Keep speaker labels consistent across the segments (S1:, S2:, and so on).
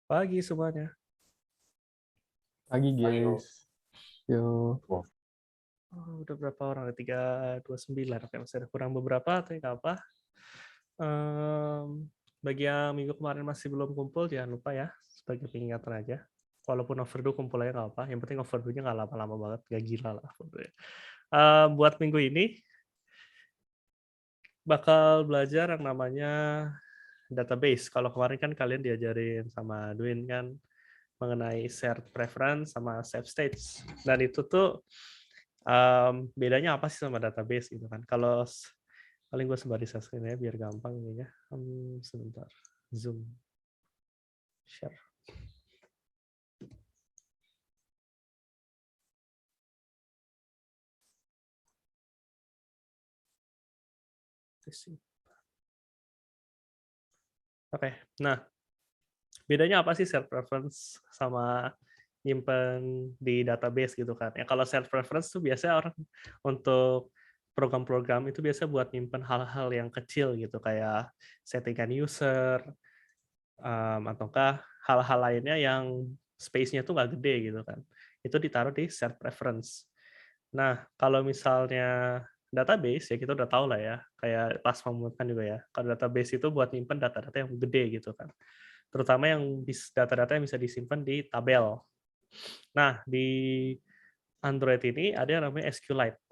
S1: Pagi semuanya.
S2: Pagi
S3: Ayo.
S2: guys. Yo.
S1: Oh, udah berapa orang? 329. Oke, masih ada kurang beberapa, tapi nggak apa. Bagi yang minggu kemarin masih belum kumpul, jangan lupa ya, sebagai peringatan aja. Walaupun overdue, kumpul aja nggak apa. Yang penting overdue-nya nggak lama-lama banget, nggak gila lah. Buat minggu ini, bakal belajar yang namanya database. Kalau kemarin kan kalian diajarin sama Dwin kan, mengenai shared preference sama save states. Dan itu tuh bedanya apa sih sama database gitu kan? Kalau paling gue sebar di screen ya biar gampang ini ya. Sebentar, zoom, share. Oke, nah bedanya apa sih shared preference sama nyimpen di database gitu kan? Ya kalau shared preference tuh biasanya orang untuk program-program itu biasa buat nyimpen hal-hal yang kecil gitu kayak settingan user, ataukah hal-hal lainnya yang space-nya tuh nggak gede gitu kan. Itu ditaruh di shared preference. Nah, kalau misalnya database, ya kita udah tahu lah ya, kayak pas pembuatan juga ya, kalau database itu buat nyimpen data-data yang gede gitu kan. Terutama yang data-data yang bisa disimpan di tabel. Nah, di Android ini ada yang namanya SQLite.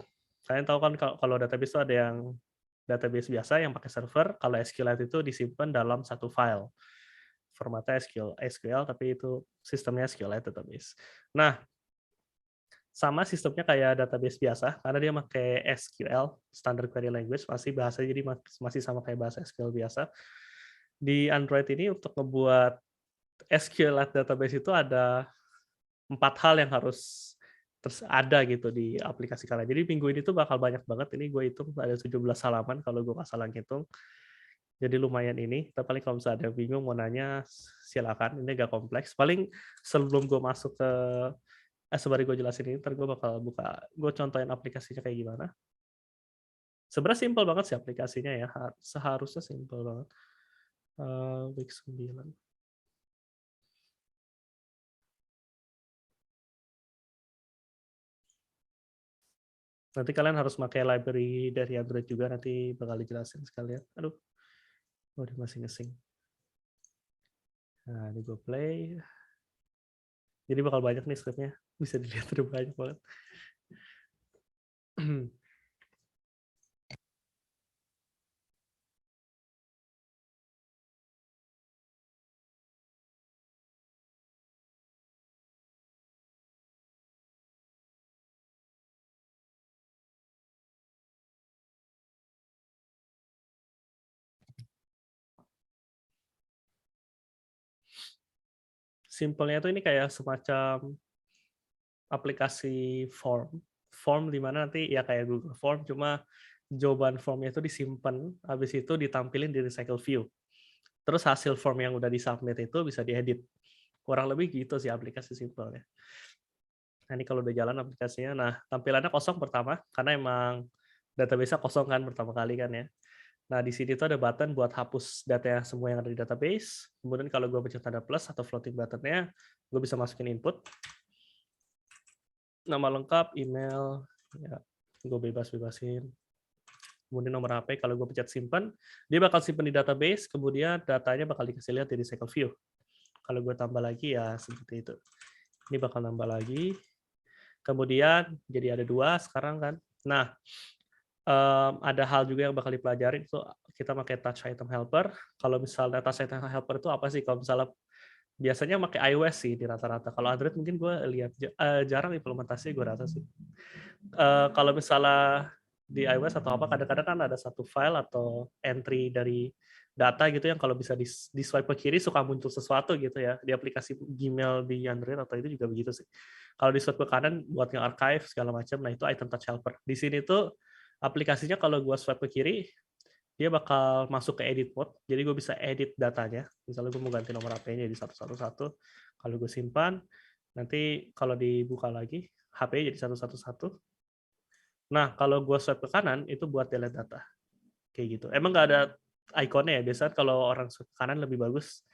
S1: Kalian tahu kan kalau database itu ada yang database biasa yang pakai server, kalau SQLite itu disimpan dalam satu file. Formatnya SQL tapi itu sistemnya SQLite database. Nah, sama sistemnya kayak database biasa, karena dia pakai SQL, Standard Query Language, masih bahasa jadi masih sama kayak bahasa SQL biasa. Di Android ini untuk ngebuat SQLite database itu ada 4 hal yang harus ada gitu di aplikasi kalian. Jadi minggu ini tuh bakal banyak banget, ini gue hitung ada 17 halaman kalau gue nggak salah ngitung. Jadi lumayan ini, tapi paling kalau misalnya ada yang bingung mau nanya, silakan, ini agak kompleks. Paling sebelum gue masuk ke sembari gue jelasin ini, ntar gue bakal buka, gue contohin aplikasinya kayak gimana. Sebenarnya simpel banget sih aplikasinya ya, seharusnya simpel banget. Week 9. Nanti kalian harus pakai library dari Android juga, nanti bakal dijelasin sekalian. Aduh, dia masih ngesing. Nah, ini gue play. Jadi bakal banyak nih scriptnya, bisa dilihat udah banyak banget. Simpelnya tuh ini kayak semacam aplikasi form di mana nanti ya kayak Google Form, cuma jawaban formnya itu disimpan, habis itu ditampilin di recycle view. Terus hasil form yang udah disubmit itu bisa diedit. Kurang lebih gitu sih aplikasi simpelnya. Nah, ini kalau udah jalan aplikasinya, nah tampilannya kosong pertama, karena emang database-nya kosong kan pertama kali kan ya. Nah, di sini tuh ada button buat hapus data yang semua yang ada di database. Kemudian kalau gue pencet tanda plus atau floating button-nya, gue bisa masukin input. Nama lengkap, email, ya, gue bebas-bebasin. Kemudian nomor HP, kalau gue pencet simpan, dia bakal simpan di database, kemudian datanya bakal dikasih lihat di recycle view. Kalau gue tambah lagi, ya seperti itu. Ini bakal nambah lagi. Kemudian, jadi ada 2 sekarang kan. Nah, ada hal juga yang bakal dipelajari itu kita pakai touch item helper. Kalau misalnya touch item helper itu apa sih? Kalau misalnya biasanya pakai iOS sih di rata-rata. Kalau Android mungkin gue lihat jarang implementasi gue rasa sih. Kalau misalnya di iOS atau apa kadang-kadang kan ada satu file atau entry dari data gitu yang kalau bisa di swipe ke kiri suka muncul sesuatu gitu ya di aplikasi Gmail di Android atau itu juga begitu sih. Kalau di swipe ke kanan buat nge-archive segala macam, nah itu item touch helper. Di sini tuh aplikasinya kalau gue swipe ke kiri, dia bakal masuk ke edit mode. Jadi gue bisa edit datanya. Misalnya gue mau ganti nomor HP-nya jadi 111. Kalau gue simpan, nanti kalau dibuka lagi, HP jadi 111. Nah, kalau gue swipe ke kanan, itu buat delete data. Kayak gitu. Emang nggak ada ikonnya ya? Biasanya kalau orang swipe ke kanan lebih bagus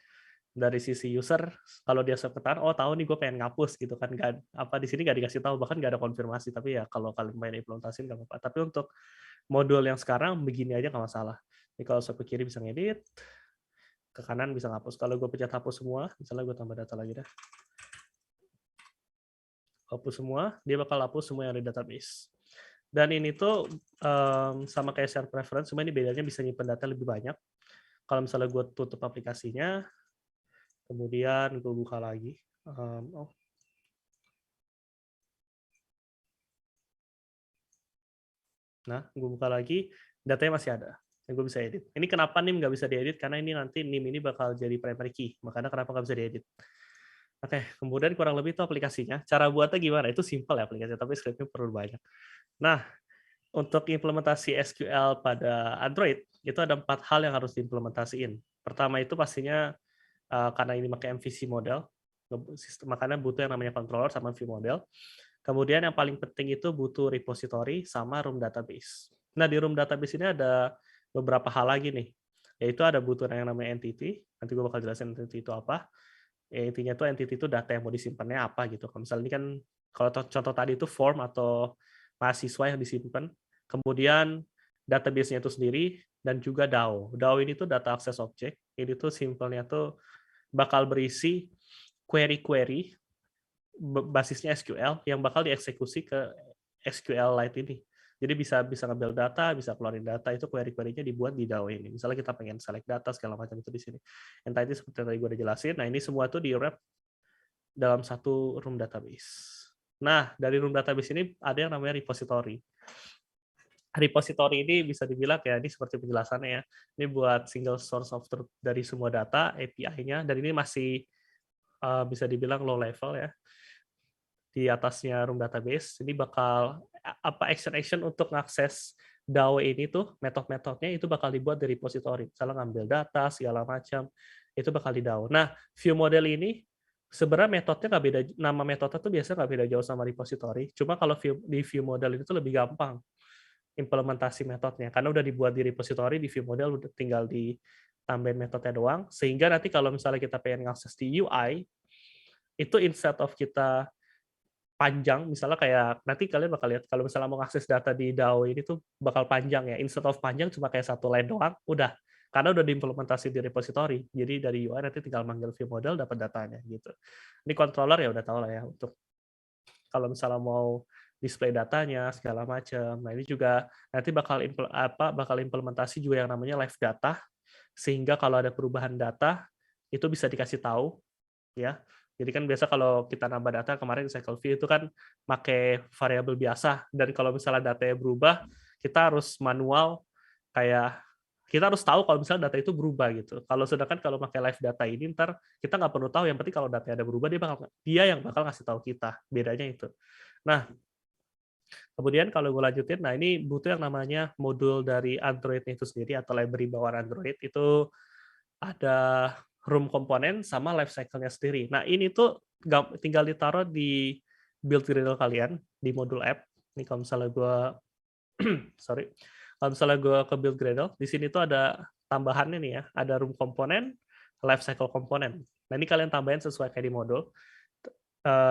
S1: dari sisi user, kalau dia sepetan, oh tahu nih gue pengen ngapus gitu kan, nggak apa di sini nggak dikasih tahu, bahkan nggak ada konfirmasi. Tapi ya kalau kalian main implementasi nggak apa-apa. Tapi untuk modul yang sekarang begini aja nggak masalah. Jadi kalau swipe ke kiri bisa ngedit, ke kanan bisa ngapus. Kalau gue pencet hapus semua, misalnya gue tambah data lagi dah, hapus semua, dia bakal hapus semua yang ada di database. Dan ini tuh sama kayak share preference, cuma ini bedanya bisa nyimpen data lebih banyak. Kalau misalnya gue tutup aplikasinya, kemudian gue buka lagi. Nah, gue buka lagi, datanya masih ada. Dan gue bisa edit. Ini kenapa NIM nggak bisa diedit? Karena ini nanti NIM ini bakal jadi primary key. Makanya kenapa nggak bisa diedit. Oke, kemudian kurang lebih itu aplikasinya. Cara buatnya gimana? Itu simple ya aplikasinya, tapi scriptnya perlu banyak. Nah, untuk implementasi SQL pada Android, itu ada 4 hal yang harus diimplementasiin. Pertama itu pastinya karena ini pakai MVC model, makanya butuh yang namanya controller sama view model. Kemudian yang paling penting itu butuh repository sama room database. Nah, di room database ini ada beberapa hal lagi nih. Yaitu ada butuh yang namanya entity, nanti gue bakal jelasin entity itu apa. Ya, intinya tuh entity itu data yang mau disimpannya apa gitu. Kalau misalnya ini kan, kalau contoh tadi itu form atau mahasiswa yang disimpan. Kemudian database-nya itu sendiri, dan juga DAO. DAO ini tuh data access object. Ini tuh simpelnya tuh bakal berisi query-query basisnya SQL yang bakal dieksekusi ke SQLite ini. Jadi bisa ngambil data, bisa keluarin data, itu query-query-nya dibuat di DAO ini. Misalnya kita pengen select data segala macam itu di sini. Entity seperti yang tadi gue udah jelasin. Nah, ini semua tuh di-wrap dalam satu room database. Nah, dari room database ini ada yang namanya repository. Repository ini bisa dibilang ya, ini seperti penjelasannya ya. Ini buat single source of truth dari semua data, API-nya, dan ini masih bisa dibilang low level ya. Di atasnya room database, ini bakal action untuk mengakses DAO ini tuh, metode-metodenya itu bakal dibuat dari repository. Misalnya ngambil data, segala macam, itu bakal di DAO. Nah, view model ini sebenarnya metodenya nggak beda, nama metode tuh biasanya nggak beda jauh sama repository. Cuma kalau di view model itu lebih gampang implementasi metodenya, karena udah dibuat di repository, di view model udah tinggal ditambahin metodenya doang, sehingga nanti kalau misalnya kita pengen ngakses di UI, itu instead of kita panjang, misalnya kayak nanti kalian bakal lihat kalau misalnya mau akses data di DAO ini tuh bakal panjang ya. Instead of panjang cuma kayak satu line doang, udah. Karena udah diimplementasi di repository. Jadi dari UI nanti tinggal manggil view model dapat datanya gitu. Ini controller ya udah tahu lah ya untuk kalau misalnya mau display datanya segala macam. Nah, ini juga nanti bakal implementasi juga yang namanya live data, sehingga kalau ada perubahan data itu bisa dikasih tahu ya. Jadi kan biasa kalau kita nambah data kemarin di cycle view itu kan pakai variabel biasa, dan kalau misalnya datanya berubah, kita harus manual, kayak kita harus tahu kalau misalnya data itu berubah gitu. Kalau sedangkan kalau pakai live data ini ntar kita nggak perlu tahu, yang penting kalau datanya ada berubah dia yang bakal ngasih tahu kita. Bedanya itu. Nah, kemudian kalau gue lanjutin, nah ini butuh yang namanya modul dari Android itu sendiri atau library bawaan Android itu ada room komponen sama life cycle-nya sendiri. Nah, ini tuh tinggal ditaruh di build Gradle kalian di modul app. Ini kalau misalnya gue sorry. Kalau misalnya gue ke build Gradle, di sini tuh ada tambahannya nih ya, ada room komponen, life cycle komponen. Nah, ini kalian tambahin sesuai kayak di modul.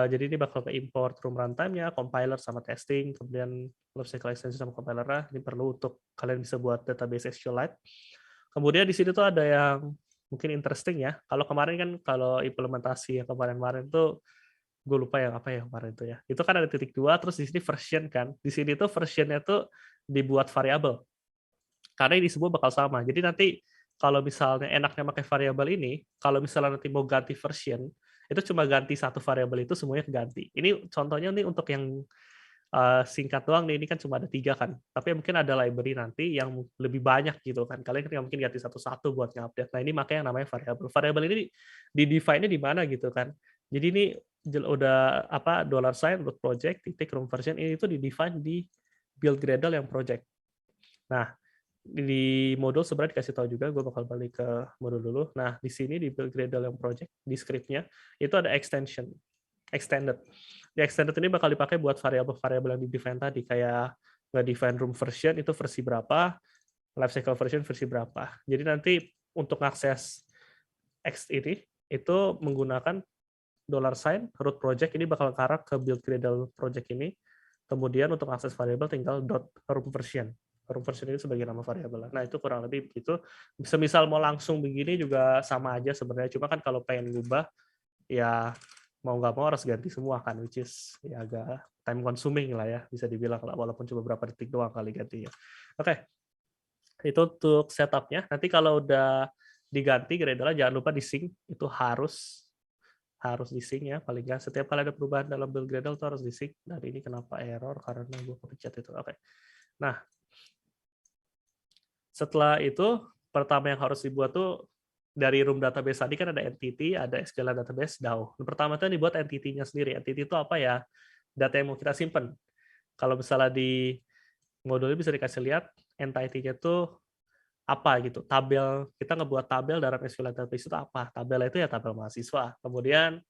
S1: Jadi ini bakal ke import room runtime-nya, compiler sama testing, kemudian life cycle extension sama compiler-nya. Ini perlu untuk kalian bisa buat database SQLite. Kemudian di sini tuh ada yang mungkin interesting ya. Kalau kemarin kan kalau implementasi yang kemarin-kemarin tuh gue lupa yang apa ya kemarin itu ya. Itu kan ada titik 2 terus di sini version kan. Di sini tuh versionnya tuh dibuat variabel. Karena ini semua bakal sama. Jadi nanti kalau misalnya enaknya pakai variabel ini, kalau misalnya nanti mau ganti version, itu cuma ganti satu variabel itu semuanya keganti. Ini contohnya nih untuk yang singkat doang nih, ini kan cuma ada 3 kan. Tapi mungkin ada library nanti yang lebih banyak gitu kan. Kalian kan mungkin ganti satu-satu buat ngupdate. Nah, ini makanya yang namanya variabel. Variabel ini di-define-nya di mana gitu kan. Jadi ini udah apa $sign root project titik room version ini itu di-define di build Gradle yang project. Nah, di modul sebenarnya dikasih tahu juga, gue bakal balik ke modul dulu. Nah, di sini di build Gradle yang project, di script-nya, itu ada extended. Di extended ini bakal dipakai buat variabel-variabel yang di-define tadi, kayak nge-define room version itu versi berapa, lifecycle version versi berapa. Jadi nanti untuk akses ini, itu menggunakan $sign root project, ini bakal ngarah ke build Gradle project ini. Kemudian untuk akses variabel tinggal .room version. Room version itu sebagai nama variabel. Nah, itu kurang lebih begitu. Semisal mau langsung begini juga sama aja sebenarnya. Cuma kan kalau pengen ngubah, ya mau nggak mau harus ganti semua kan, which is ya agak time consuming lah ya, bisa dibilang lah, walaupun cuma beberapa detik doang kali gantinya. Oke, itu untuk setupnya. Nanti kalau udah diganti Gradle, jangan lupa di sync, itu harus di sync ya, paling nggak setiap kali ada perubahan dalam build Gradle itu harus di sync. Dan ini kenapa error, karena gue kepencet itu. Oke. Nah, setelah itu pertama yang harus dibuat tuh dari room database tadi kan ada entity, ada SQL database, DAO. Yang pertama tuh dibuat entity-nya sendiri. Entity itu apa ya? Data yang mau kita simpen. Kalau misalnya di modulnya bisa dikasih lihat entity-nya tuh apa gitu. Tabel, kita ngebuat tabel dalam SQL database itu apa? Tabel itu ya tabel mahasiswa. Kemudian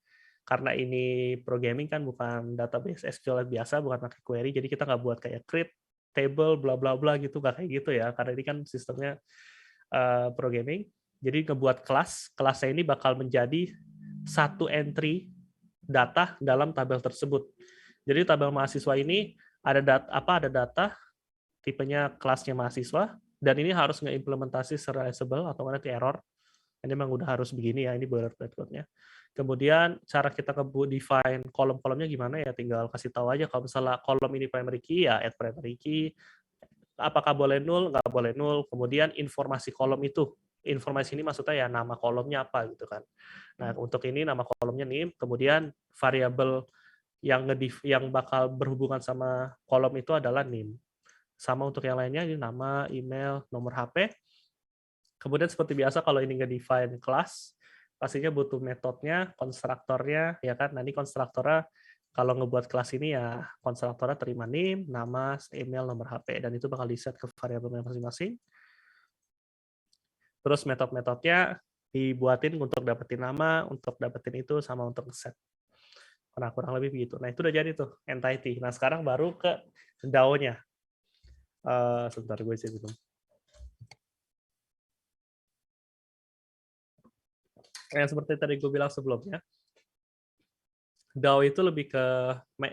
S1: karena ini programming kan bukan database SQL biasa, bukan pakai query, jadi kita nggak buat kayak create table bla bla bla gitu, nggak kayak gitu ya, karena ini kan sistemnya programming. Jadi ngebuat kelasnya ini bakal menjadi satu entry data dalam tabel tersebut. Jadi tabel mahasiswa ini ada data tipenya kelasnya mahasiswa, dan ini harus ngeimplementasi serializable atau nanti error. Ini memang udah harus begini ya, ini boilerplate code-nya. Kemudian cara kita define kolom-kolomnya gimana ya, tinggal kasih tahu aja kalau misalnya kolom ini primary key ya add primary key, apakah boleh null, nggak boleh null, kemudian informasi kolom itu, informasi ini maksudnya ya nama kolomnya apa gitu kan. Nah, untuk ini nama kolomnya name, kemudian variabel yang bakal berhubungan sama kolom itu adalah name. Sama untuk yang lainnya, ini nama, email, nomor HP. Kemudian seperti biasa kalau ini nge-define kelas, pastinya butuh metodenya, konstruktornya, ya kan. Nah, ini konstruktornya kalau ngebuat kelas ini ya konstruktornya terima name, nama, email, nomor HP, dan itu bakal di-set ke variabelnya masing-masing. Terus metode-metodenya dibuatin untuk dapetin nama, untuk dapetin itu, sama untuk set. Nah, kurang lebih begitu. Nah, itu udah jadi tuh, entity. Nah, sekarang baru ke DAO-nya. Sebentar, gue isi dulu. Yang seperti tadi gue bilang sebelumnya, DAO itu lebih ke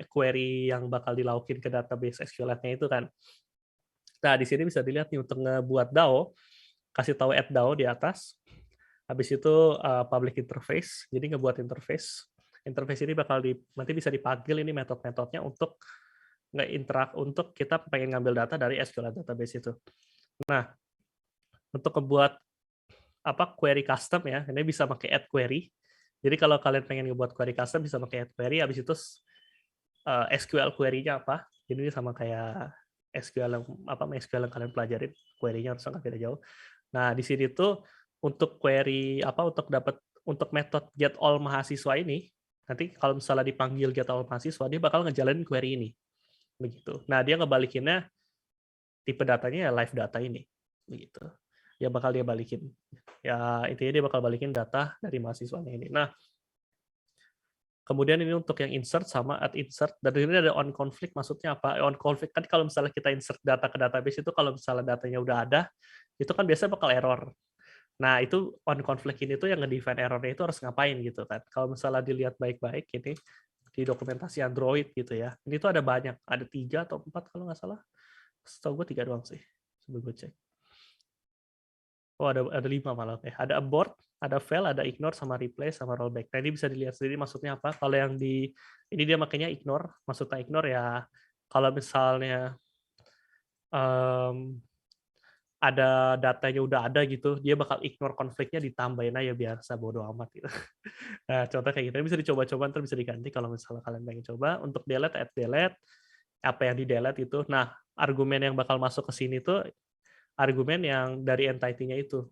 S1: query yang bakal dilaukin ke database SQL-nya itu kan. Nah, di sini bisa dilihat nih untuk ngebuat DAO, kasih tahu add DAO di atas. Habis itu public interface, jadi ngebuat interface. Interface ini bakal nanti bisa dipanggil ini metode-metodenya untuk nge-interact, untuk kita pengen ngambil data dari SQL database itu. Nah, untuk ngebuat query custom ya, ini bisa pakai add query. Jadi kalau kalian pengen ngebuat query custom bisa pakai add query, habis itu SQL query-nya apa. Jadi ini sama kayak SQL MySQL yang kalian pelajarin, query-nya harus nggak beda jauh. Nah, di sini tuh untuk query untuk metode get all mahasiswa ini, nanti kalau misalnya dipanggil get all mahasiswa, dia bakal ngejalanin query ini. Begitu. Nah, dia ngebalikinnya tipe datanya ya live data ini. Begitu. Ya bakal dia balikin. Ya intinya dia bakal balikin data dari mahasiswanya ini. Nah, kemudian ini untuk yang insert sama add insert. Dan ini ada on conflict, maksudnya apa? On conflict kan kalau misalnya kita insert data ke database itu, kalau misalnya datanya udah ada, itu kan biasanya bakal error. Nah, itu on conflict ini tuh yang nge-define errornya itu harus ngapain gitu kan. Kalau misalnya dilihat baik-baik ini, di dokumentasi Android gitu ya, ini tuh ada banyak. Ada 3 atau 4 kalau nggak salah. Setahu gue 3 doang sih. Coba gue cek. Oh, ada 5 malah. Ada abort, ada fail, ada ignore, sama replace, sama rollback. Nah, ini bisa dilihat sendiri maksudnya apa. Kalau yang ini dia makanya ignore. Maksudnya ignore ya, kalau misalnya ada datanya udah ada gitu, dia bakal ignore konfliknya, ditambahin aja biasa, bodo amat gitu. Nah, contoh kayak gitu bisa dicoba-coba, ntar bisa diganti kalau misalnya kalian pengen coba. Untuk delete, add delete, apa yang di delete itu. Nah, argumen yang bakal masuk ke sini tuh argumen yang dari entity-nya itu.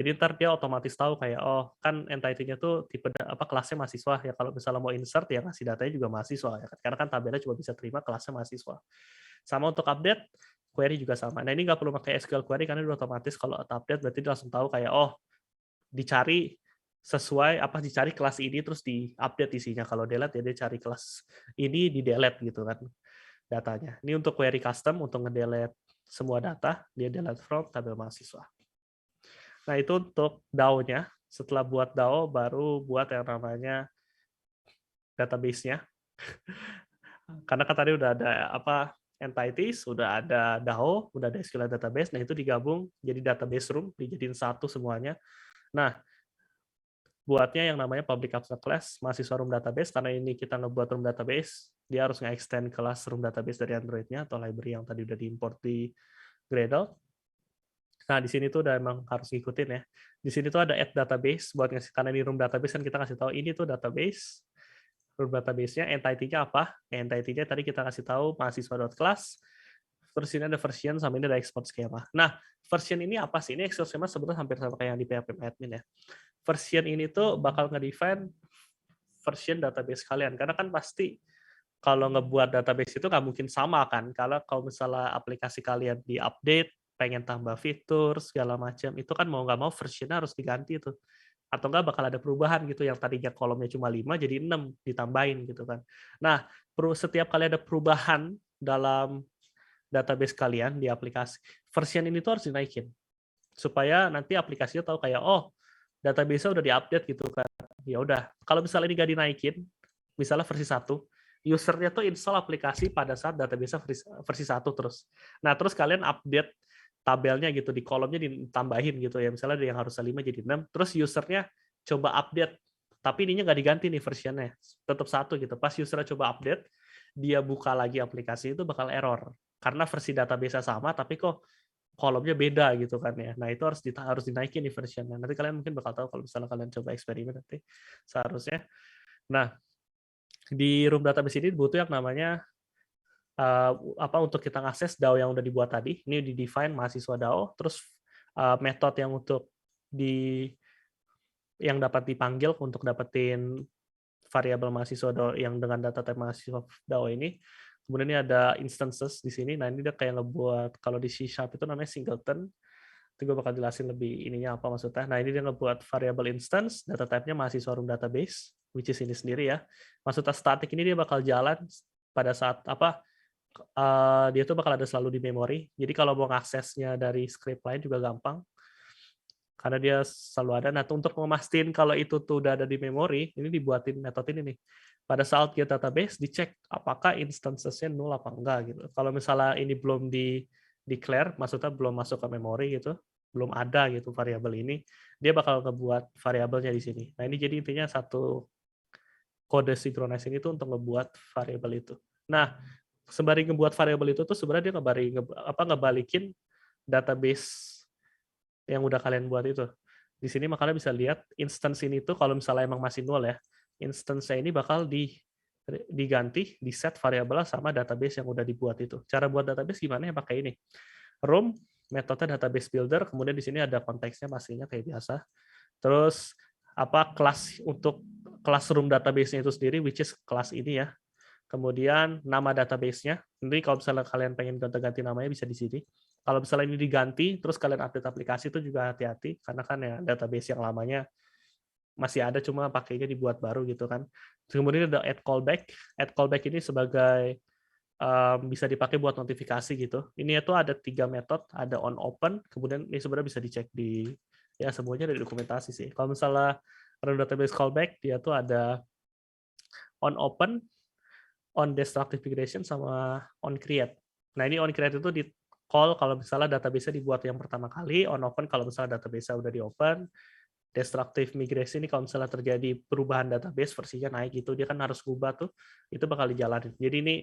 S1: Jadi ntar dia otomatis tahu kayak, oh kan entity-nya tuh tipe kelasnya mahasiswa ya, kalau misalnya mau insert ya ngasih datanya juga mahasiswa ya, karena kan tabelnya cuma bisa terima kelasnya mahasiswa. Sama untuk update, query juga sama. Nah, ini nggak perlu pakai SQL query karena udah otomatis kalau update berarti dia langsung tahu kayak, oh dicari sesuai dicari kelas ini terus di-update isinya. Kalau delete ya dia cari kelas ini di delete gitu kan datanya. Ini untuk query custom, untuk nge-delete semua data, dia delete from tabel mahasiswa. Nah, itu untuk DAO-nya. Setelah buat DAO, baru buat yang namanya database-nya. Karena kan tadi udah ada apa entities, udah ada DAO, udah ada SQL database, nah itu digabung jadi database room, dijadiin satu semuanya. Nah, buatnya yang namanya public abstract class mahasiswa room database, karena ini kita ngebuat room database, dia harus nge-extend kelas room database dari Android-nya atau library yang tadi udah diimport di Gradle. Nah, di sini tuh udah emang harus ngikutin ya. Di sini tuh ada add database buat ngasih, karena di room database kan kita kasih tahu ini tuh database. Room database-nya entity-nya apa? Entity-nya tadi kita kasih tahu mahasiswa.class. Terus ini ada version sama ini ada export schema. Nah, version ini apa sih? Ini export schema sebenarnya hampir sama kayak yang di PHP admin ya. Version ini tuh bakal nge-define version database kalian, karena kan pasti kalau ngebuat database itu nggak mungkin sama kan, kalau misalnya aplikasi kalian di-update, pengen tambah fitur, segala macam, itu kan mau nggak mau versionnya harus diganti tuh. Atau nggak bakal ada perubahan gitu, yang tadinya kolomnya cuma 5 jadi 6, ditambahin gitu kan. Nah, setiap kali ada perubahan dalam database kalian di aplikasi, version ini tuh harus dinaikin. Supaya nanti aplikasinya tahu kayak, oh, database-nya udah di-update gitu kan. Ya udah, kalau misalnya ini nggak dinaikin, misalnya versi 1, usernya tuh install aplikasi pada saat database versi 1 terus. Nah, terus kalian update tabelnya gitu, di kolomnya ditambahin gitu ya. Misalnya yang harusnya 5 jadi 6, terus usernya coba update, tapi ininya nggak diganti nih versionnya, tetap 1 gitu. Pas usernya coba update, dia buka lagi aplikasi itu bakal error. Karena versi database sama, tapi kok kolomnya beda gitu kan ya. Nah, itu harus dinaikin nih versionnya. Nanti kalian mungkin bakal tahu kalau misalnya kalian coba eksperimen nanti seharusnya. Nah, di room database ini butuh yang namanya untuk kita ngakses DAO yang udah dibuat tadi. Ini di define mahasiswa DAO, terus metode yang untuk yang dapat dipanggil untuk dapetin variabel mahasiswa DAO yang dengan data type mahasiswa DAO ini. Kemudian ini ada instances di sini. Nah, ini dia kayak ngebuat, kalau di C# itu namanya singleton. Itu gue bakal jelasin lebih ininya apa maksudnya. Nah, ini dia ngebuat variable instance, data type-nya mahasiswa room database, which is ini sendiri ya. Maksudnya static ini dia bakal jalan pada saat dia tuh bakal ada selalu di memori. Jadi kalau mau aksesnya dari script lain juga gampang. Karena dia selalu ada. Nah, untuk memastikan kalau itu tuh udah ada di memori, ini dibuatin metode ini nih. Pada saat get database, dicek apakah instances-nya null apa enggak gitu. Kalau misalnya ini belum declare, maksudnya belum masuk ke memori gitu, belum ada gitu variabel ini, dia bakal ngebuat variabelnya di sini. Nah, ini jadi intinya satu kode synchronize ini tuh untuk ngebuat variabel itu. Nah, sembari ngebuat variabel itu tuh sebenarnya dia ngebalikin database yang udah kalian buat itu. Di sini kalian bisa lihat instance ini tuh kalau misalnya emang masih nol ya, instance-nya ini bakal diganti, di set variabel sama database yang udah dibuat itu. Cara buat database gimana ya? Pakai ini. Room, metode database builder, kemudian di sini ada konteksnya pastinya kayak biasa. Terus kelas untuk kelas room database-nya itu sendiri, which is kelas ini ya. Kemudian nama database-nya. Nanti kalau misalnya kalian pengen ganti namanya bisa di sini. Kalau misalnya ini diganti, terus kalian update aplikasi itu juga hati-hati, karena kan ya database yang lamanya masih ada, cuma pakainya dibuat baru gitu kan. Kemudian ada add callback. Add callback ini sebagai bisa dipakai buat notifikasi gitu. Ini itu ada 3 metode, ada on open, kemudian ini sebenarnya bisa dicek di ya semuanya dari dokumentasi sih. Kalau misalnya run database callback, dia tuh ada on open, on destructive migration, sama on create. Nah, ini on create itu di call kalau misalnya database-nya dibuat yang pertama kali, on open kalau misalnya database-nya udah di open, destructive migration ini kalau misalnya terjadi perubahan database versinya naik gitu, dia kan harus ubah tuh, itu bakal dijalanin. Jadi ini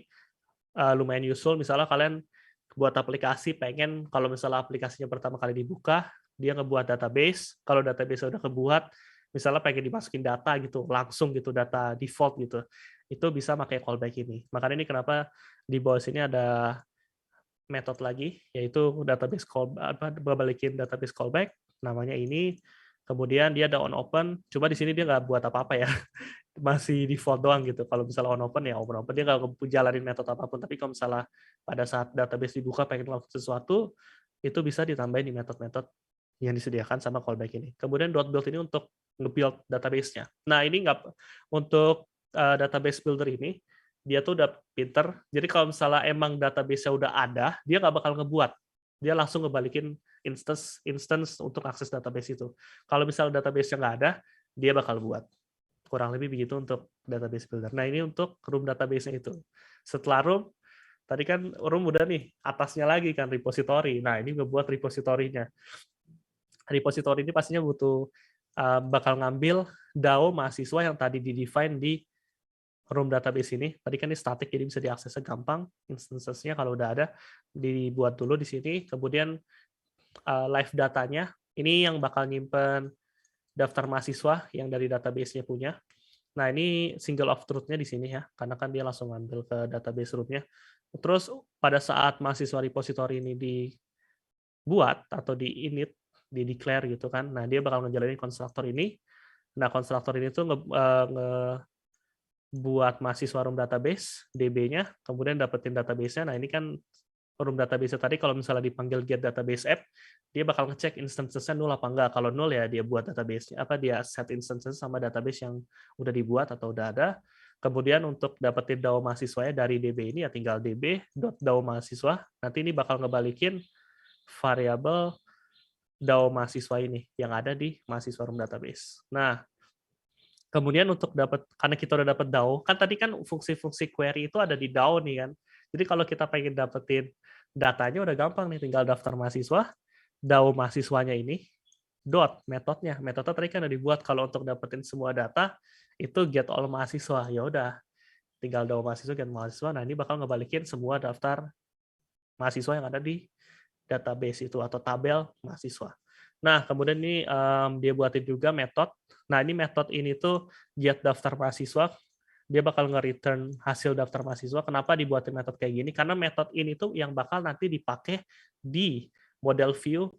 S1: lumayan useful, misalnya kalian buat aplikasi pengen kalau misalnya aplikasinya pertama kali dibuka, dia ngebuat database, kalau database udah kebuat, misalnya pengen dimasukin data gitu, langsung gitu, data default gitu, itu bisa pakai callback ini. Makanya ini kenapa di bawah sini ada metode lagi, yaitu database balikin database callback, namanya ini, kemudian dia ada on open, cuma di sini dia nggak buat apa-apa ya, masih default doang gitu. Kalau misalnya on open ya open dia nggak jalanin metode apapun, tapi kalau misalnya pada saat database dibuka pengen melakukan sesuatu, itu bisa ditambahin di metode-metode yang disediakan sama callback ini. Kemudian .build ini untuk nge-build database-nya. Nah, ini nggak untuk database builder ini, dia tuh udah pinter. Jadi kalau misalnya emang database-nya udah ada, dia nggak bakal ngebuat. dia langsung ngebalikin instance untuk akses database itu. Kalau misalnya database-nya nggak ada, dia bakal buat. Kurang lebih begitu untuk database builder. Nah, ini untuk room database-nya itu. Setelah room, tadi kan room udah nih, atasnya lagi kan repository. Nah, ini ngebuat repository-nya. Repository ini pastinya butuh bakal ngambil DAO mahasiswa yang tadi di-define di room database ini. Tadi kan ini static, jadi bisa diaksesnya gampang. Instances-nya kalau udah ada, dibuat dulu di sini. Kemudian live datanya, ini yang bakal nyimpen daftar mahasiswa yang dari database-nya punya. Nah, ini single of truth-nya di sini ya, karena kan dia langsung ngambil ke database root-nya. Terus pada saat mahasiswa repository ini dibuat atau di init, di declare gitu kan, nah dia bakal ngejalanin konstruktor ini. Nah, konstruktor ini tuh buat mahasiswa room database, DB-nya, kemudian dapetin database-nya. Nah, ini kan room database tadi kalau misalnya dipanggil get database app, dia bakal ngecek instances-nya null apa enggak. Kalau null ya dia buat database-nya, dia set instances sama database yang udah dibuat atau udah ada. Kemudian untuk dapetin DAO mahasiswanya dari DB ini ya tinggal db.dao mahasiswa. Nanti ini bakal ngebalikin variabel DAO mahasiswa ini yang ada di mahasiswa room database. Nah, kemudian untuk karena kita udah dapat DAO, kan tadi kan fungsi-fungsi query itu ada di DAO nih kan. Jadi kalau kita pengen dapetin datanya udah gampang nih, tinggal daftar mahasiswa, DAO mahasiswanya ini, metodenya tadi kan udah dibuat kalau untuk dapetin semua data, itu get all mahasiswa, ya udah, tinggal DAO mahasiswa, get mahasiswa, nah ini bakal ngebalikin semua daftar mahasiswa yang ada di database itu atau tabel mahasiswa. Nah, kemudian ini dia buatin juga metode. Nah, ini metode ini tuh get daftar mahasiswa, dia bakal nge-return hasil daftar mahasiswa. Kenapa dibuatin metode kayak gini? Karena metode ini tuh yang bakal nanti dipakai di model view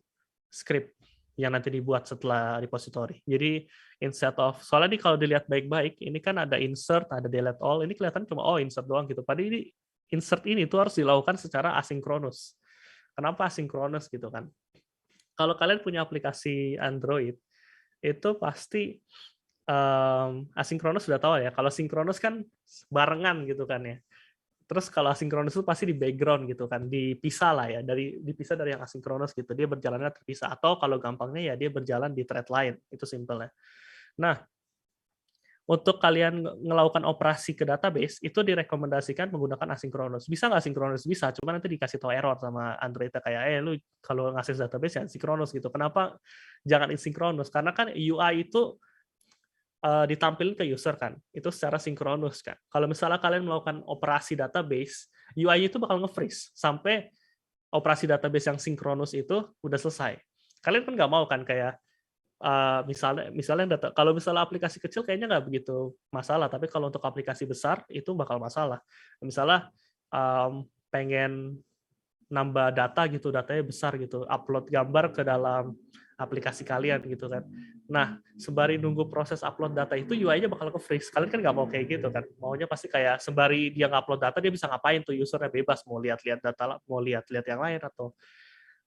S1: script yang nanti dibuat setelah repository. Jadi instead of, soalnya ini kalau dilihat baik-baik, ini kan ada insert, ada delete all, ini kelihatan cuma insert doang gitu. Padahal ini insert ini tuh harus dilakukan secara asinkronus. Kenapa asinkronus gitu kan? Kalau kalian punya aplikasi Android, itu pasti asinkronus sudah tahu ya. Kalau sinkronus kan barengan gitu kan ya. Terus kalau asinkronus itu pasti di background gitu kan, dipisah lah ya, dipisah dari yang asinkronus gitu. Dia berjalannya terpisah. Atau kalau gampangnya ya dia berjalan di thread lain. Itu simple ya. Nah, untuk kalian melakukan operasi ke database, itu direkomendasikan menggunakan asinkronus. Bisa nggak sinkronus? Bisa, cuma nanti dikasih tahu error sama Android kayak, lu kalau ngakses database ya sinkronus gitu. Kenapa jangan asinkronus? Karena kan UI itu ditampilkan ke user kan, itu secara sinkronus kan. Kalau misalnya kalian melakukan operasi database, UI itu bakal nge-freeze sampai operasi database yang sinkronus itu udah selesai. Kalian kan nggak mau kan kayak misalnya kalau misalnya aplikasi kecil kayaknya nggak begitu masalah, tapi kalau untuk aplikasi besar itu bakal masalah. Misalnya pengen nambah data gitu, datanya besar gitu, upload gambar ke dalam aplikasi kalian gitu kan. Nah, sembari nunggu proses upload data itu UI-nya bakal ke-freeze. Kalian kan nggak mau kayak gitu kan. Maunya pasti kayak sembari dia nge-upload data dia bisa ngapain tuh, usernya bebas mau lihat-lihat data, mau lihat-lihat yang lain atau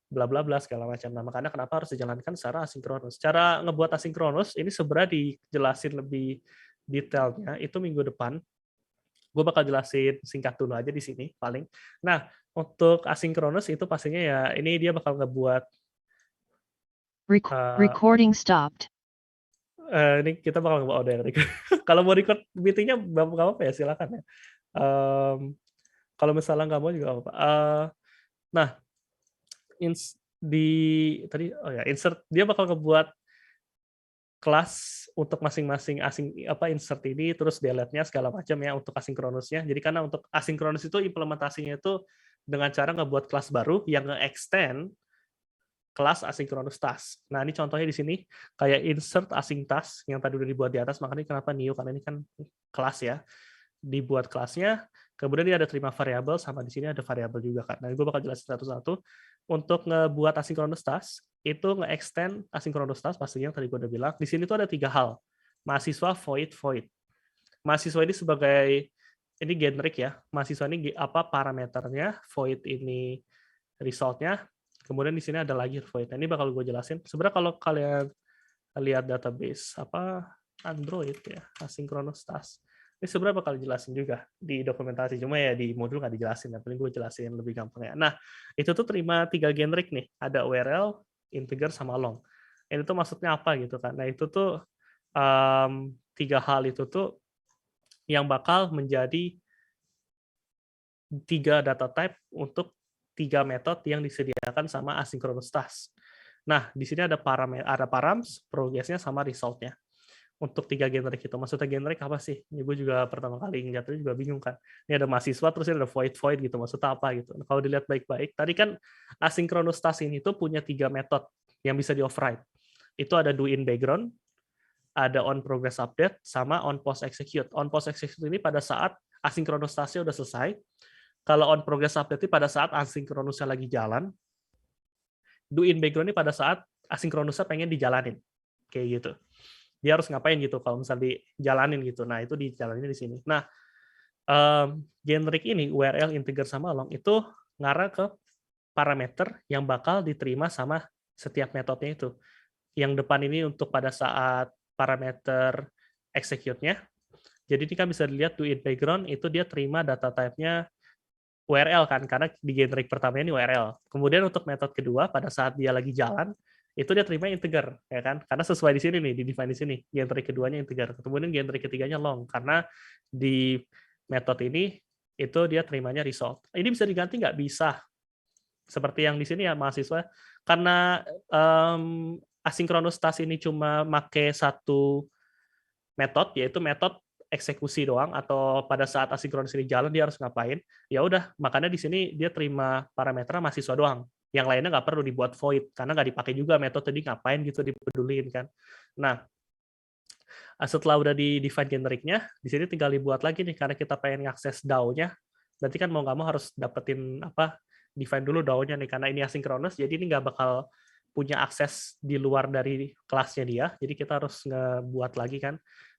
S1: bla bla bla segala macam. Nah, makanya kenapa harus dijalankan secara asinkronus. Cara ngebuat asinkronus ini sebenarnya dijelasin lebih detailnya itu minggu depan. Gue bakal jelasin singkat dulu aja di sini paling. Nah, untuk asinkronus itu pastinya ya ini dia bakal ngebuat
S3: Recording stopped.
S1: ini kita bakal ngebawa dari kalau mau record meetingnya nggak apa-apa ya silakan ya. Kalau misalnya nggak mau juga apa-apa. Nah, insert dia bakal ngebuat kelas untuk masing-masing insert ini terus delete-nya segala macam ya untuk asinkronusnya. Jadi karena untuk asinkronus itu implementasinya itu dengan cara ngebuat kelas baru yang nge-extend kelas asynchronous task. Nah, ini contohnya di sini kayak insert async task yang tadi udah dibuat di atas, makanya kenapa new karena ini kan kelas ya. Dibuat kelasnya, kemudian dia ada terima variabel sama di sini ada variabel juga kan. Nah, gue bakal jelasin satu-satu. Untuk ngebuat asynchronous task, itu nge-extend asynchronous task pastinya yang tadi gue udah bilang. Di sini tuh ada 3 hal. Mahasiswa void. Mahasiswa ini sebagai ini generic ya. Mahasiswa ini apa parameternya, void ini result-nya. Kemudian di sini ada lagi void. Ini bakal gue jelasin. Sebenarnya kalau kalian lihat database Android ya, asynchronous task. Ini sebenarnya bakal jelasin juga di dokumentasi, cuma ya di modul nggak dijelasin, yang paling gue jelasin lebih gampang ya. Nah, itu tuh terima 3 generic nih, ada URL, integer, sama long. Ini tuh maksudnya apa gitu kan. Nah, itu tuh 3 hal itu tuh yang bakal menjadi 3 data type untuk 3 metode yang disediakan sama asynchronous task. Nah, di sini ada params, progress-nya, sama result-nya. Untuk 3 generik itu. Maksudnya generik apa sih? Ini gue juga pertama kali ngeliatnya juga bingung kan. Ini ada mahasiswa, terus ini ada void gitu. Maksudnya apa gitu. Nah, kalau dilihat baik-baik, tadi kan asynchronous task ini tuh punya 3 metode yang bisa di-override. Itu ada do in background, ada on progress update, sama on post execute. On post execute ini pada saat asynchronous task-nya udah selesai. Kalau on progress update ini pada saat asynchronous-nya lagi jalan. Do in background ini pada saat asynchronous-nya pengen dijalanin. Kayak gitu. Dia harus ngapain gitu kalau misalnya dijalanin gitu. Nah, itu dijalanin di sini. Nah, generic ini URL, integer, sama long itu ngarah ke parameter yang bakal diterima sama setiap metodenya itu. Yang depan ini untuk pada saat parameter execute-nya. Jadi ini kan bisa dilihat do in background itu dia terima data type-nya URL kan, karena di generic pertamanya ini URL. Kemudian untuk metode kedua pada saat dia lagi jalan itu dia terima integer, ya kan? Karena sesuai di sini nih, di define di sini. Generic keduanya integer. Kemudian generic ketiganya long, karena di metode ini itu dia terimanya result. Ini bisa diganti nggak? Bisa. Seperti yang di sini ya mahasiswa, karena asynchronous task ini cuma make satu metode, yaitu metode eksekusi doang, atau pada saat asynchronous ini jalan dia harus ngapain, ya udah, makanya di sini dia terima parameter mahasiswa doang. Yang lainnya nggak perlu dibuat void, karena nggak dipakai juga metode tadi, ngapain gitu dipedulin kan. Nah, setelah udah di define generiknya, di sini tinggal dibuat lagi nih, karena kita pengen ngakses DAO-nya, berarti kan mau nggak mau harus dapetin define dulu DAO-nya nih, karena ini asynchronous, jadi ini nggak bakal punya akses di luar dari kelasnya dia, jadi kita harus ngebuat lagi kan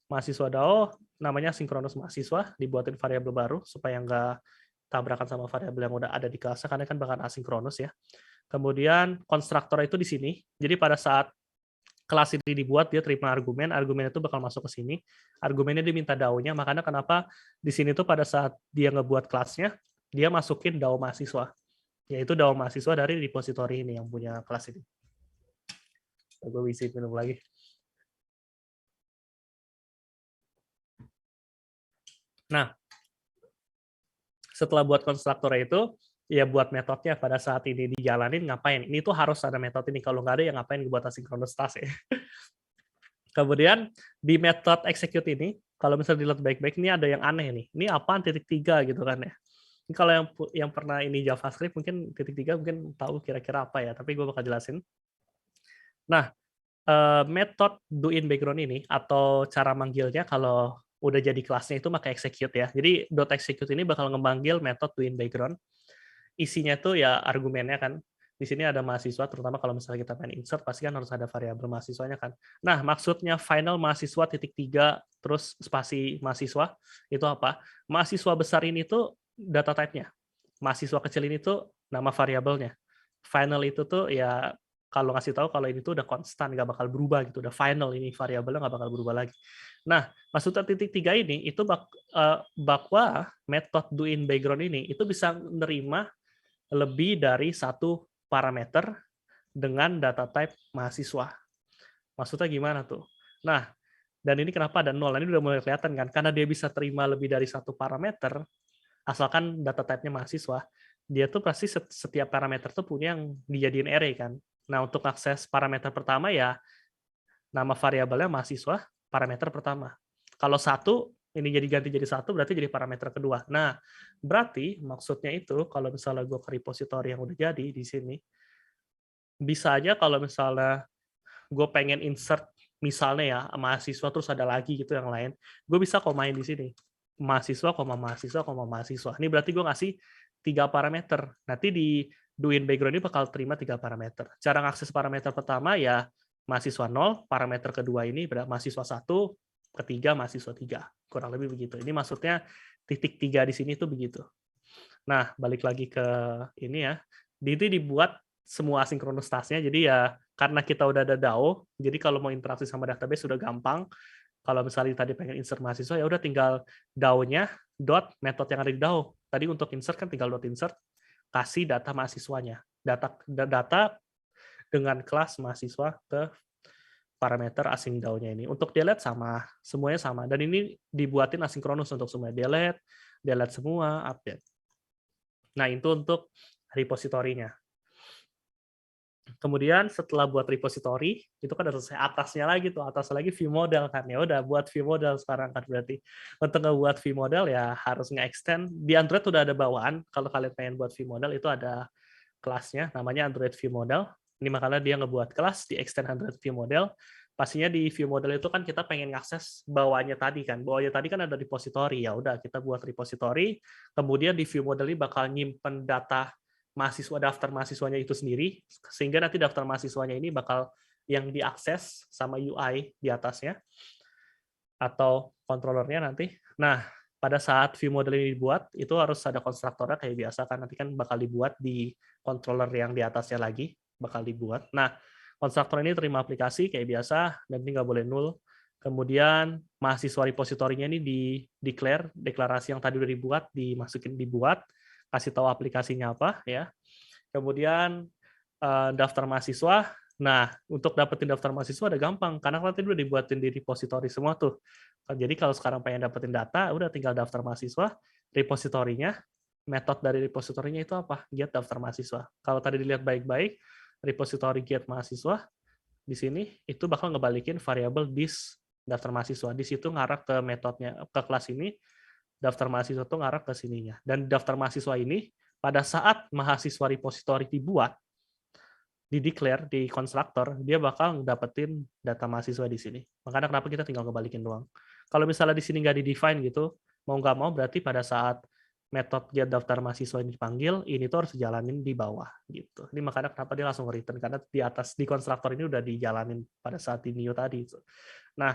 S1: mahasiswa DAO, namanya asynchronous mahasiswa, dibuatin variabel baru supaya nggak tabrakan sama variabel yang udah ada di kelasnya, karena kan bakal asynchronous ya. Kemudian konstruktor itu di sini, jadi pada saat kelas ini dibuat, dia terima argumen itu bakal masuk ke sini, argumennya dia minta DAO-nya, makanya kenapa di sini tuh pada saat dia ngebuat kelasnya, dia masukin DAO mahasiswa, yaitu DAO mahasiswa dari repository ini yang punya kelas ini. Gue isi minum lagi. Nah, setelah buat konstruktor itu, ya buat metodenya pada saat ini dijalanin ngapain. Ini tuh harus ada metode ini, kalau nggak ada ya ngapain buat asynchronous task ya. Kemudian di metode execute ini, kalau misalnya dilihat baik-baik, ini ada yang aneh nih. Ini apaan titik 3 gitu kan ya. Ini kalau yang pernah ini JavaScript mungkin titik 3 mungkin tahu kira-kira apa ya, tapi gue bakal jelasin. Nah, metode do in background ini atau cara manggilnya kalau udah jadi kelasnya itu pakai execute ya. Jadi .execute ini bakal ngemanggil metode do in background. Isinya tuh ya argumennya kan. Di sini ada mahasiswa, terutama kalau misalnya kita pengen insert, pasti kan harus ada variabel mahasiswanya kan. Nah, maksudnya final mahasiswa titik 3 terus spasi mahasiswa itu apa? Mahasiswa besar ini tuh data type-nya. Mahasiswa kecil ini tuh nama variabelnya. Final itu tuh ya kalau ngasih tahu kalau ini tuh udah konstan, nggak bakal berubah gitu, udah final ini variabelnya nggak bakal berubah lagi. Nah, maksudnya titik 3 ini itu bahwa metode do in background ini itu bisa menerima lebih dari satu parameter dengan data type mahasiswa. Maksudnya gimana tuh? Nah, dan ini kenapa ada 0? Ini udah mulai kelihatan kan? Karena dia bisa terima lebih dari satu parameter, asalkan data type-nya mahasiswa, dia tuh pasti setiap parameter tuh punya yang dijadiin array kan. Nah, untuk akses parameter pertama ya nama variabelnya mahasiswa, parameter pertama. Kalau satu, ini ganti jadi satu, berarti jadi parameter kedua. Nah, berarti maksudnya itu, kalau misalnya gue ke repository yang udah jadi di sini, bisa aja kalau misalnya gue pengen insert, misalnya ya, mahasiswa terus ada lagi gitu yang lain, gue bisa komain di sini. Mahasiswa, mahasiswa, mahasiswa. Ini berarti gue ngasih 3 parameter. Nanti di do in background ini bakal terima 3 parameter. Cara ngakses parameter pertama ya mahasiswa 0, parameter kedua ini mahasiswa 1, ketiga mahasiswa 3. Kurang lebih begitu. Ini maksudnya titik 3 di sini tuh begitu. Nah, balik lagi ke ini ya. Itu dibuat semua asynchronous task-nya, jadi ya karena kita udah ada DAO, jadi kalau mau interaksi sama database sudah gampang. Kalau misalnya tadi pengen insert mahasiswa, ya udah tinggal DAO-nya dot metode yang ada di DAO. Tadi untuk insert kan tinggal dot insert, kasih data mahasiswanya. Data dengan kelas mahasiswa ke parameter async DAO-nya ini. Untuk delete sama, semuanya sama. Dan ini dibuatin asinkronus untuk semua. Delete semua, update. Nah, itu untuk repositorinya. Kemudian setelah buat repository, itu kan harus atasnya lagi tuh, atas lagi view model kan. Ya udah buat view model sekarang kan berarti. Untuk ngebuat view model ya harus nge-extend. Di Android udah ada bawaan, kalau kalian pengen buat view model itu ada kelasnya namanya Android View Model. Ini makanya dia ngebuat kelas di extend Android View Model. Pastinya di view model itu kan kita pengen ngakses bawahnya tadi kan. Bawahnya tadi kan ada repository. Ya udah kita buat repository. Kemudian di view model ini bakal nyimpen data mahasiswa, daftar mahasiswanya itu sendiri, sehingga nanti daftar mahasiswanya ini bakal yang diakses sama UI di atasnya atau controllernya nanti. Nah, pada saat view model ini dibuat, itu harus ada konstruktornya kayak biasa kan, nanti kan bakal dibuat di controller yang di atasnya lagi, bakal dibuat. Nah, konstruktor ini terima aplikasi kayak biasa, dan ini nggak boleh null. Kemudian mahasiswa repositorinya ini deklarasi yang tadi udah dibuat, kasih tahu aplikasinya apa ya. Kemudian daftar mahasiswa. Nah, untuk dapetin daftar mahasiswa ada gampang, karena nanti udah dibuatin di repository semua tuh. Jadi kalau sekarang pengen dapetin data, udah tinggal daftar mahasiswa, repositorinya, metode dari repositorinya itu apa? Get daftar mahasiswa. Kalau tadi dilihat baik-baik, repository get mahasiswa, di sini itu bakal ngebalikin variabel dis daftar mahasiswa. Di situ ngarah ke metodenya, ke kelas ini, daftar mahasiswa itu ngarah ke sininya. Dan daftar mahasiswa ini, pada saat mahasiswa repository dibuat, di-declare di konstruktor, dia bakal dapetin data mahasiswa di sini. Makanya kenapa kita tinggal kebalikin doang. Kalau misalnya di sini nggak di-define gitu, mau nggak mau berarti pada saat metode get daftar mahasiswa ini dipanggil, ini tuh harus dijalanin di bawah gitu. Ini makanya kenapa dia langsung return, karena di atas di konstruktor ini udah dijalanin pada saat di new tadi. Nah,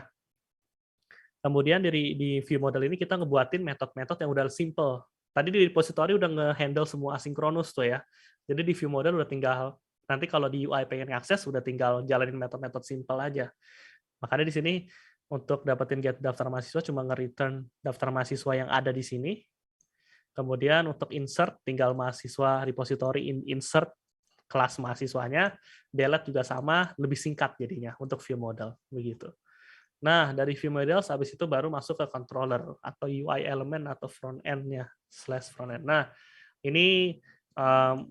S1: kemudian di view model ini kita ngebuatin metode-metode yang udah simple. Tadi di repository udah nge-handle semua asinkronus tuh ya. Jadi di view model udah tinggal, nanti kalau di UI pengen akses, udah tinggal jalanin metode-metode simple aja. Makanya di sini untuk dapetin get daftar mahasiswa cuma nge-return daftar mahasiswa yang ada di sini. Kemudian untuk insert, tinggal mahasiswa repository insert kelas mahasiswanya. Delete juga sama, lebih singkat jadinya untuk view model. Begitu. Nah, dari view models, habis itu baru masuk ke controller atau UI element atau front end-nya, /front end. Nah, ini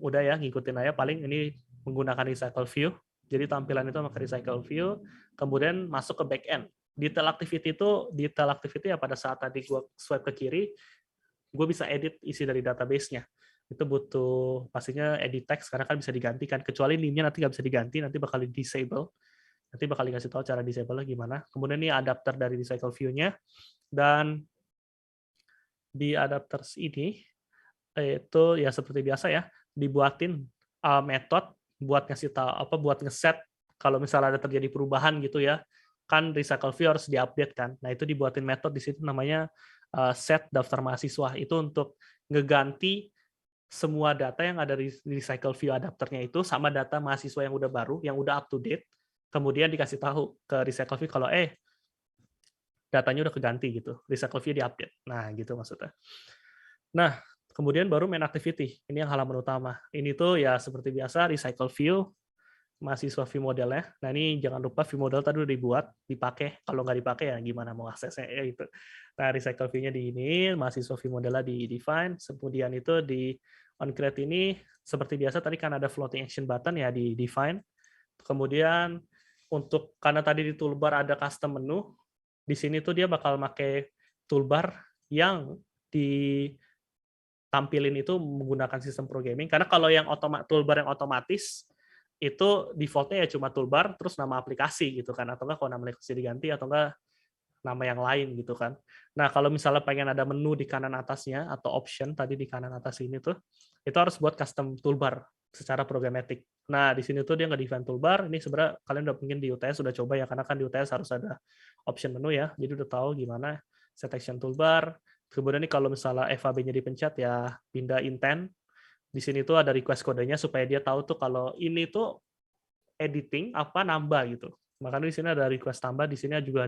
S1: udah ya, ngikutin aja. Paling ini menggunakan recycle view. Jadi tampilan itu pakai recycle view, kemudian masuk ke back end. Detail activity ya pada saat tadi gue swipe ke kiri, gue bisa edit isi dari database-nya. Itu butuh pastinya edit text, karena kan bisa digantikan. Kecuali name-nya nanti nggak bisa diganti, nanti bakal di-disable. Nanti bakal dikasih tahu cara disable gimana. Kemudian ini adapter dari recycle view-nya, dan di adapters ini itu ya seperti biasa ya, dibuatin metode buat ngasih tahu apa, buat ngeset kalau misalnya ada terjadi perubahan gitu ya, kan recycle view harus diupdate kan. Nah, itu dibuatin metode di situ namanya set daftar mahasiswa. Itu untuk ngeganti semua data yang ada di recycle view adapternya itu sama data mahasiswa yang udah baru, yang udah up to date. Kemudian dikasih tahu ke recycle view kalau datanya udah keganti gitu, recycle view diupdate. Nah, gitu maksudnya. Nah, kemudian baru main activity. Ini yang halaman utama. Ini tuh ya seperti biasa recycle view, mahasiswa view modelnya. Nah, ini jangan lupa view model tadi udah dibuat, dipakai. Kalau nggak dipakai ya gimana mau aksesnya ya itu. Nah, recycle view-nya di ini, mahasiswa view modelnya di define, kemudian itu di onCreate ini seperti biasa tadi kan ada floating action button ya di define. Kemudian untuk karena tadi di toolbar ada custom menu, di sini tuh dia bakal pakai toolbar yang ditampilin itu menggunakan sistem programming. Karena kalau yang toolbar yang otomatis itu defaultnya ya cuma toolbar terus nama aplikasi gitu kan, atau enggak kalau nama aplikasi diganti atau enggak nama yang lain gitu kan. Nah, kalau misalnya pengen ada menu di kanan atasnya atau option tadi di kanan atas ini tuh, itu harus buat custom toolbar secara programatik. Nah, di sini tuh dia nge-define toolbar. Ini sebenarnya kalian udah mungkin di UTS sudah coba ya, karena kan di UTS harus ada option menu ya. Jadi udah tahu gimana set action toolbar. Kemudian nih kalau misalnya FAB-nya dipencet ya pindah intent. Di sini tuh ada request kodenya supaya dia tahu tuh kalau ini tuh editing apa nambah gitu. Makanya di sini ada request tambah, di sini juga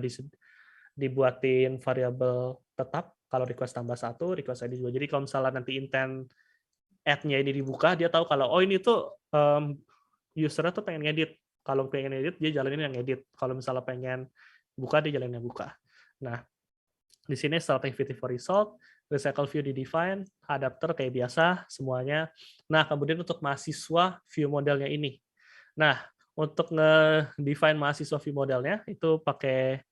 S1: dibuatin variabel tetap, kalau request tambah 1, request ID 2. Jadi kalau misalnya nanti intent add-nya ini dibuka, dia tahu kalau, oh ini tuh user-nya tuh pengen ngedit. Kalau pengen edit, dia jalanin yang edit. Kalau misalnya pengen buka, dia jalanin yang buka. Nah, di sini start activity for result, recycle view di-define, adapter kayak biasa, semuanya. Nah, kemudian untuk mahasiswa view modelnya ini. Nah, untuk nge-define mahasiswa view modelnya, itu pakai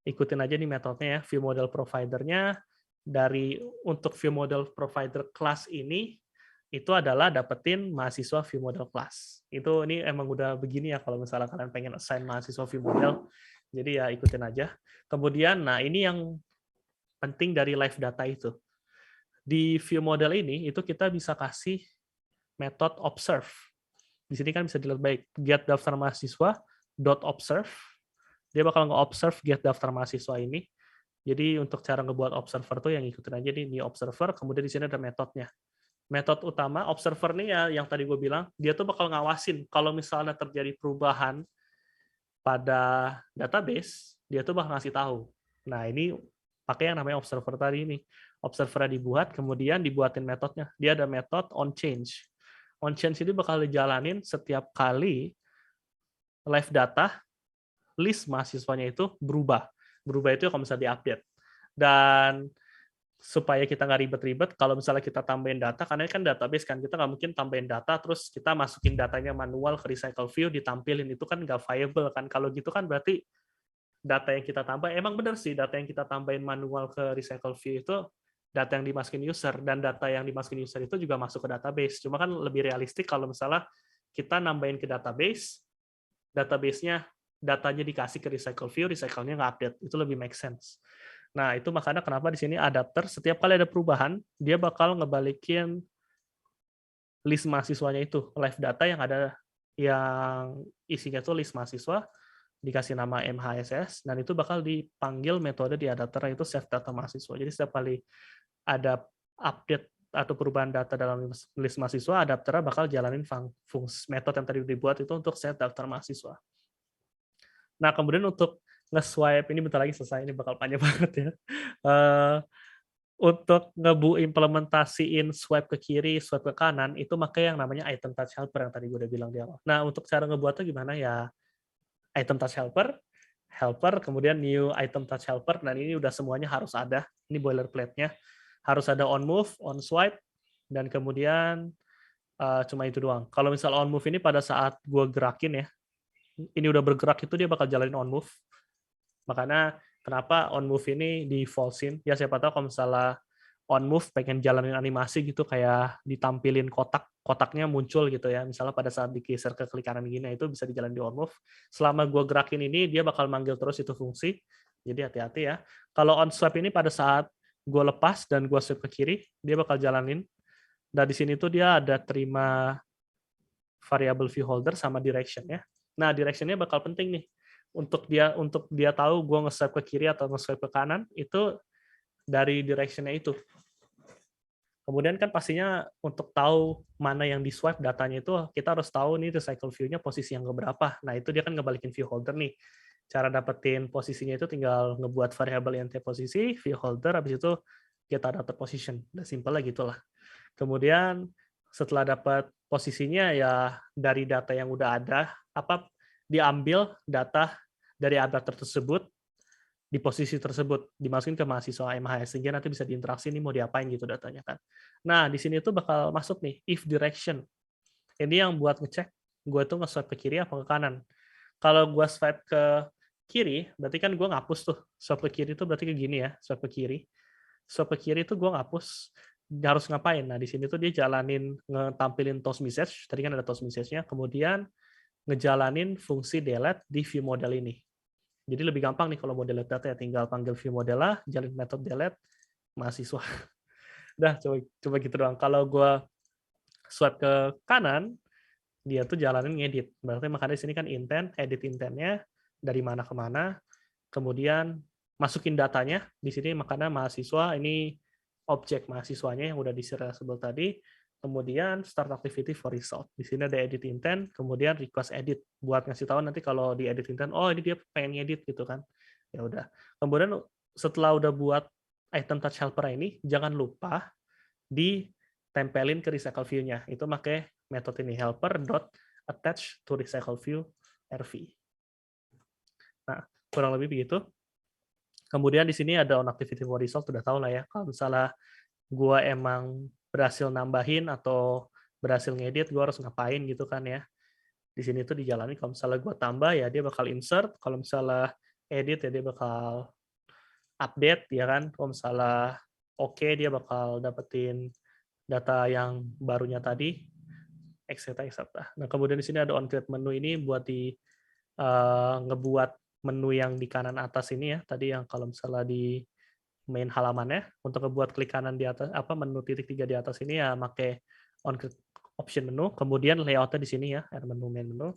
S1: ikutin aja nih metodenya ya, view model provider-nya. Untuk view model provider class ini, itu adalah dapetin mahasiswa view model class. Ini emang udah begini ya kalau misalnya kalian pengen assign mahasiswa view model. Jadi ya ikutin aja. Kemudian, nah ini yang penting dari live data itu. Di view model ini, itu kita bisa kasih metode observe. Di sini kan bisa dilihat baik, get daftar mahasiswa, .observe, dia bakal nge-observe get daftar mahasiswa ini. Jadi untuk cara ngebuat observer tuh yang ikutin aja nih, new observer, kemudian di sini ada metodenya. Metode utama, observer nih ya yang tadi gue bilang, dia tuh bakal ngawasin kalau misalnya terjadi perubahan pada database, dia tuh bakal ngasih tahu. Nah, ini pakai yang namanya observer tadi ini. Observer dibuat, kemudian dibuatin metodenya. Dia ada metode onChange. OnChange ini bakal dijalanin setiap kali live data, list mahasiswanya itu berubah. Berubah itu kalau misalnya diupdate. Dan supaya kita nggak ribet-ribet, kalau misalnya kita tambahin data, karena ini kan database kan, kita nggak mungkin tambahin data, terus kita masukin datanya manual ke recycle view, ditampilin, itu kan nggak viable kan. Kalau gitu kan berarti data yang kita tambah, emang benar sih, data yang kita tambahin manual ke recycle view itu data yang dimasukin user, dan data yang dimasukin user itu juga masuk ke database. Cuma kan lebih realistik kalau misalnya kita nambahin ke database, database-nya datanya dikasih ke recycle view, recycle-nya nggak update. Itu lebih make sense. Nah, itu makanya kenapa di sini adapter, setiap kali ada perubahan, dia bakal ngebalikin list mahasiswanya itu, live data yang ada, yang isinya tuh list mahasiswa, dikasih nama MHSS, dan itu bakal dipanggil metode di adapter, itu save data mahasiswa. Jadi setiap kali ada update atau perubahan data dalam list mahasiswa, adapternya bakal jalanin fungsi metode yang tadi dibuat itu untuk save daftar mahasiswa. Nah, kemudian untuk nge-swipe, ini bentar lagi selesai, ini bakal panjang banget ya. Untuk implementasiin swipe ke kiri, swipe ke kanan, itu pakai yang namanya item touch helper yang tadi gue udah bilang di awal. Nah, untuk cara ngebuatnya gimana ya, item touch helper, kemudian new item touch helper, dan ini udah semuanya harus ada, ini boilerplate-nya. Harus ada on move, on swipe, dan kemudian cuma itu doang. Kalau misal on move ini pada saat gue gerakin ya, ini udah bergerak itu dia bakal jalanin on move. Makanya kenapa on move ini di false-in, ya siapa tahu kalau misalnya on move pengen jalanin animasi gitu, kayak ditampilin kotaknya muncul gitu ya, misalnya pada saat digeser ke klik kanan gini, itu bisa dijalanin di on move. Selama gue gerakin ini, dia bakal manggil terus itu fungsi, jadi hati-hati ya. Kalau on swipe ini pada saat gue lepas dan gue swipe ke kiri, dia bakal jalanin. Dan di sini tuh dia ada terima variable view holder sama direction ya. Nah, direction-nya bakal penting nih. Untuk dia tahu gue nge-swipe ke kiri atau nge-swipe ke kanan, itu dari direction-nya itu. Kemudian kan pastinya untuk tahu mana yang di-swipe datanya itu, kita harus tahu nih recycle view-nya posisi yang keberapa. Nah, itu dia kan ngebalikin view holder nih. Cara dapetin posisinya itu tinggal ngebuat variable int posisi, view holder, habis itu get adapter position. Udah simple lah gitulah. Kemudian setelah dapat posisinya ya dari data yang udah ada, diambil data dari adapter tersebut di posisi tersebut, dimasukin ke mahasiswa MHS, sehingga nanti bisa diinteraksi nih mau diapain gitu datanya kan. Nah, di sini tuh bakal masuk nih if direction. Ini yang buat ngecek gue tuh nge-swipe ke kiri apa ke kanan. Kalau gue swipe ke kiri, berarti kan gue ngapus tuh. Swipe ke kiri itu berarti kayak gini ya, swipe ke kiri. Swipe ke kiri itu gue ngapus, harus ngapain? Nah, di sini tuh dia jalanin ngetampilin toast message, tadi kan ada toast message-nya, kemudian ngejalanin fungsi delete di view model ini. Jadi lebih gampang nih kalau mau delete data ya, tinggal panggil view model lah, jalin metode delete mahasiswa. Udah, coba gitu doang. Kalau gue swipe ke kanan, dia tuh jalanin ngedit. Berarti makanya di sini kan intent, edit intentnya dari mana ke mana, kemudian masukin datanya. Di sini makanya mahasiswa ini objek mahasiswanya yang udah di-reusable tadi, kemudian start activity for result. Di sini ada edit intent, kemudian request edit buat ngasih tahu nanti kalau di edit intent, oh ini dia pengen edit gitu kan. Ya udah. Kemudian setelah udah buat item touch helper ini, jangan lupa ditempelin ke recycle view-nya. Itu pakai metode ini helper.attach to recycle view RV. Nah, kurang lebih begitu. Kemudian di sini ada on activity for result, udah tahu lah ya. Kalau misalnya gua emang berhasil nambahin atau berhasil ngedit, gua harus ngapain gitu kan ya. Di sini tuh dijalani, kalau misalnya gua tambah ya dia bakal insert, kalau misalnya edit ya dia bakal update ya kan. Kalau misalnya oke dia bakal dapetin data yang barunya tadi, etc. etc. Nah, kemudian di sini ada on create menu ini buat ngebuat menu yang di kanan atas ini ya. Tadi yang kalau misalnya di main halamannya, untuk ngebuat klik kanan di atas apa menu titik 3 di atas ini ya pakai on create option menu, kemudian layout-nya di sini ya, menu main menu.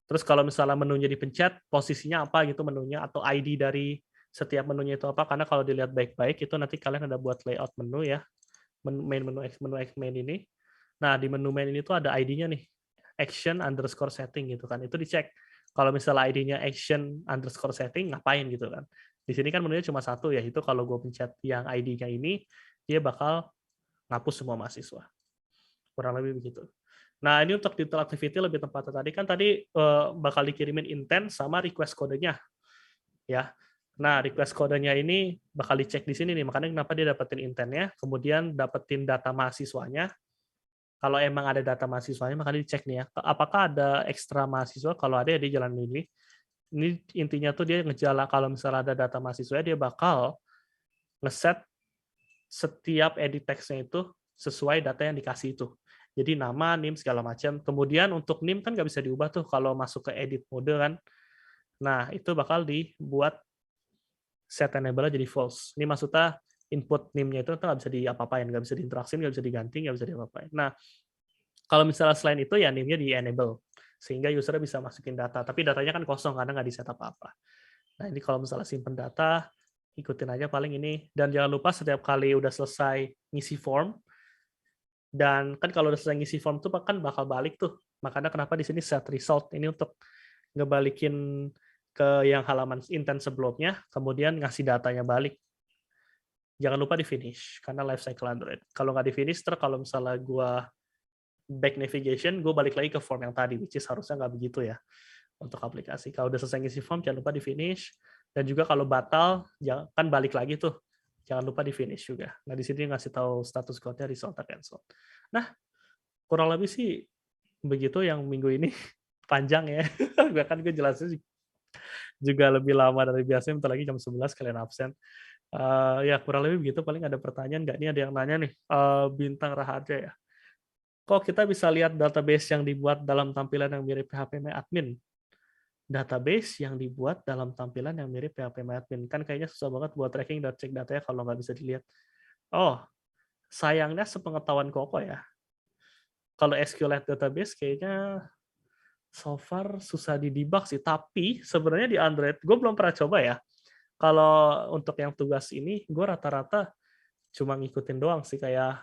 S1: Terus kalau misalnya menunya dipencet, posisinya apa gitu menunya atau ID dari setiap menunya itu apa, karena kalau dilihat baik-baik itu nanti kalian ada buat layout menu ya, main menu main ini. Nah, di menu main ini tuh ada ID-nya nih, action_setting gitu kan. Itu dicek. Kalau misalnya ID-nya action_setting, ngapain gitu kan. Di sini kan menunya cuma satu ya, itu kalau gue pencet yang ID-nya ini, dia bakal ngapus semua mahasiswa. Kurang lebih begitu. Nah, ini untuk detail activity lebih tepatnya tadi bakal dikirimin intent sama request kodenya. Ya. Nah, request kodenya ini bakal dicek di sini nih, makanya kenapa dia dapetin intentnya, kemudian dapetin data mahasiswanya. Kalau emang ada data mahasiswanya, maka dicek nih ya, apakah ada ekstra mahasiswa, kalau ada ya dia jalan ini. Ini intinya tuh dia ngejala kalau misalnya ada data mahasiswa, dia bakal ngeset setiap edit text-nya itu sesuai data yang dikasih itu. Jadi nama, NIM, segala macam. Kemudian untuk NIM kan nggak bisa diubah tuh kalau masuk ke edit mode kan. Nah, itu bakal dibuat set enable jadi false. Ini maksudnya input NIM-nya itu nggak bisa diapa-apain, nggak bisa diinteraksi, nggak bisa diganti, nggak bisa diapa-apain. Nah, kalau misalnya selain itu ya NIM-nya di-enable, sehingga user bisa masukin data. Tapi datanya kan kosong karena nggak di-set apa-apa. Nah, ini kalau misalnya simpen data, ikutin aja paling ini. Dan jangan lupa setiap kali udah selesai ngisi form, dan kan kalau udah selesai ngisi form tuh kan bakal balik tuh. Makanya kenapa di sini set result. Ini untuk ngebalikin ke yang halaman intent sebelumnya, kemudian ngasih datanya balik. Jangan lupa di finish, karena lifecycle Android. Kalau nggak di finish, kalau misalnya gue back navigation, gue balik lagi ke form yang tadi, which is harusnya nggak begitu ya untuk aplikasi. Kalau udah selesai ngisi form, jangan lupa di finish. Dan juga kalau batal, kan balik lagi tuh. Jangan lupa di finish juga. Nah, di sini ngasih tahu status code-nya result atau cancel. Nah, kurang lebih sih begitu yang minggu ini. Panjang ya. Bahkan gue jelasin juga lebih lama dari biasanya, bentar lagi jam 11 kalian absen. Ya kurang lebih begitu, paling ada pertanyaan nggak? Nih ada yang nanya nih, Bintang Raharja ya. Kok kita bisa lihat database yang dibuat dalam tampilan yang mirip PHP-MyAdmin? Database yang dibuat dalam tampilan yang mirip PHP-MyAdmin. Kan kayaknya susah banget buat tracking dan cek datanya kalau nggak bisa dilihat. Oh, sayangnya sepengetahuan Koko ya. Kalau SQLite database kayaknya so far susah didebug sih. Tapi sebenarnya di Android, gue belum pernah coba ya. Kalau untuk yang tugas ini, gue rata-rata cuma ngikutin doang sih, kayak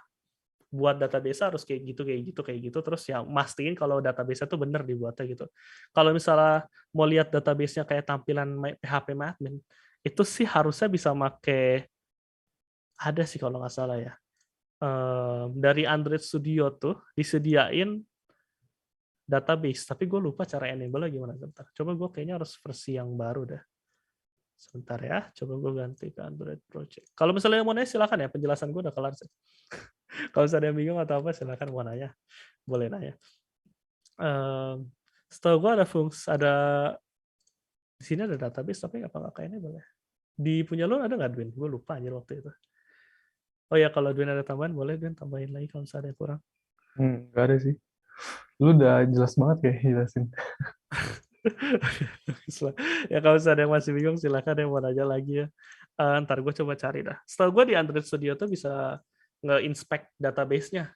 S1: buat database harus kayak gitu, kayak gitu, kayak gitu, terus ya mastiin kalau database itu bener dibuatnya gitu. Kalau misalnya mau lihat database-nya kayak tampilan PHP-MyAdmin, itu sih harusnya bisa make, ada sih kalau nggak salah ya. Dari Android Studio tuh disediain database, tapi gue lupa cara enable-nya gimana. Bentar. Coba gue kayaknya harus versi yang baru dah. Sebentar ya, coba gue ganti ke Android Project. Kalau misalnya mau nanya silakan ya, penjelasan gue udah kelar sih. Kalau misalnya yang bingung atau apa silakan mau nanya, boleh nanya. Setahu gue ada di sini ada database tapi apa nggak kayaknya boleh. Di punya lo ada nggak Dwin? Gue lupa aja waktu itu. Oh ya kalau Dwin ada tambahan boleh Dwin tambahin lagi kalau misalnya ada yang kurang.
S2: Nggak ada sih. Lu udah jelas banget kayak jelasin.
S1: Ya kalau misalnya ada yang masih bingung silakan yang mau nanya lagi ya. Ntar gue coba cari dah. Setahu gue di Android Studio tuh bisa nge-inspect database-nya.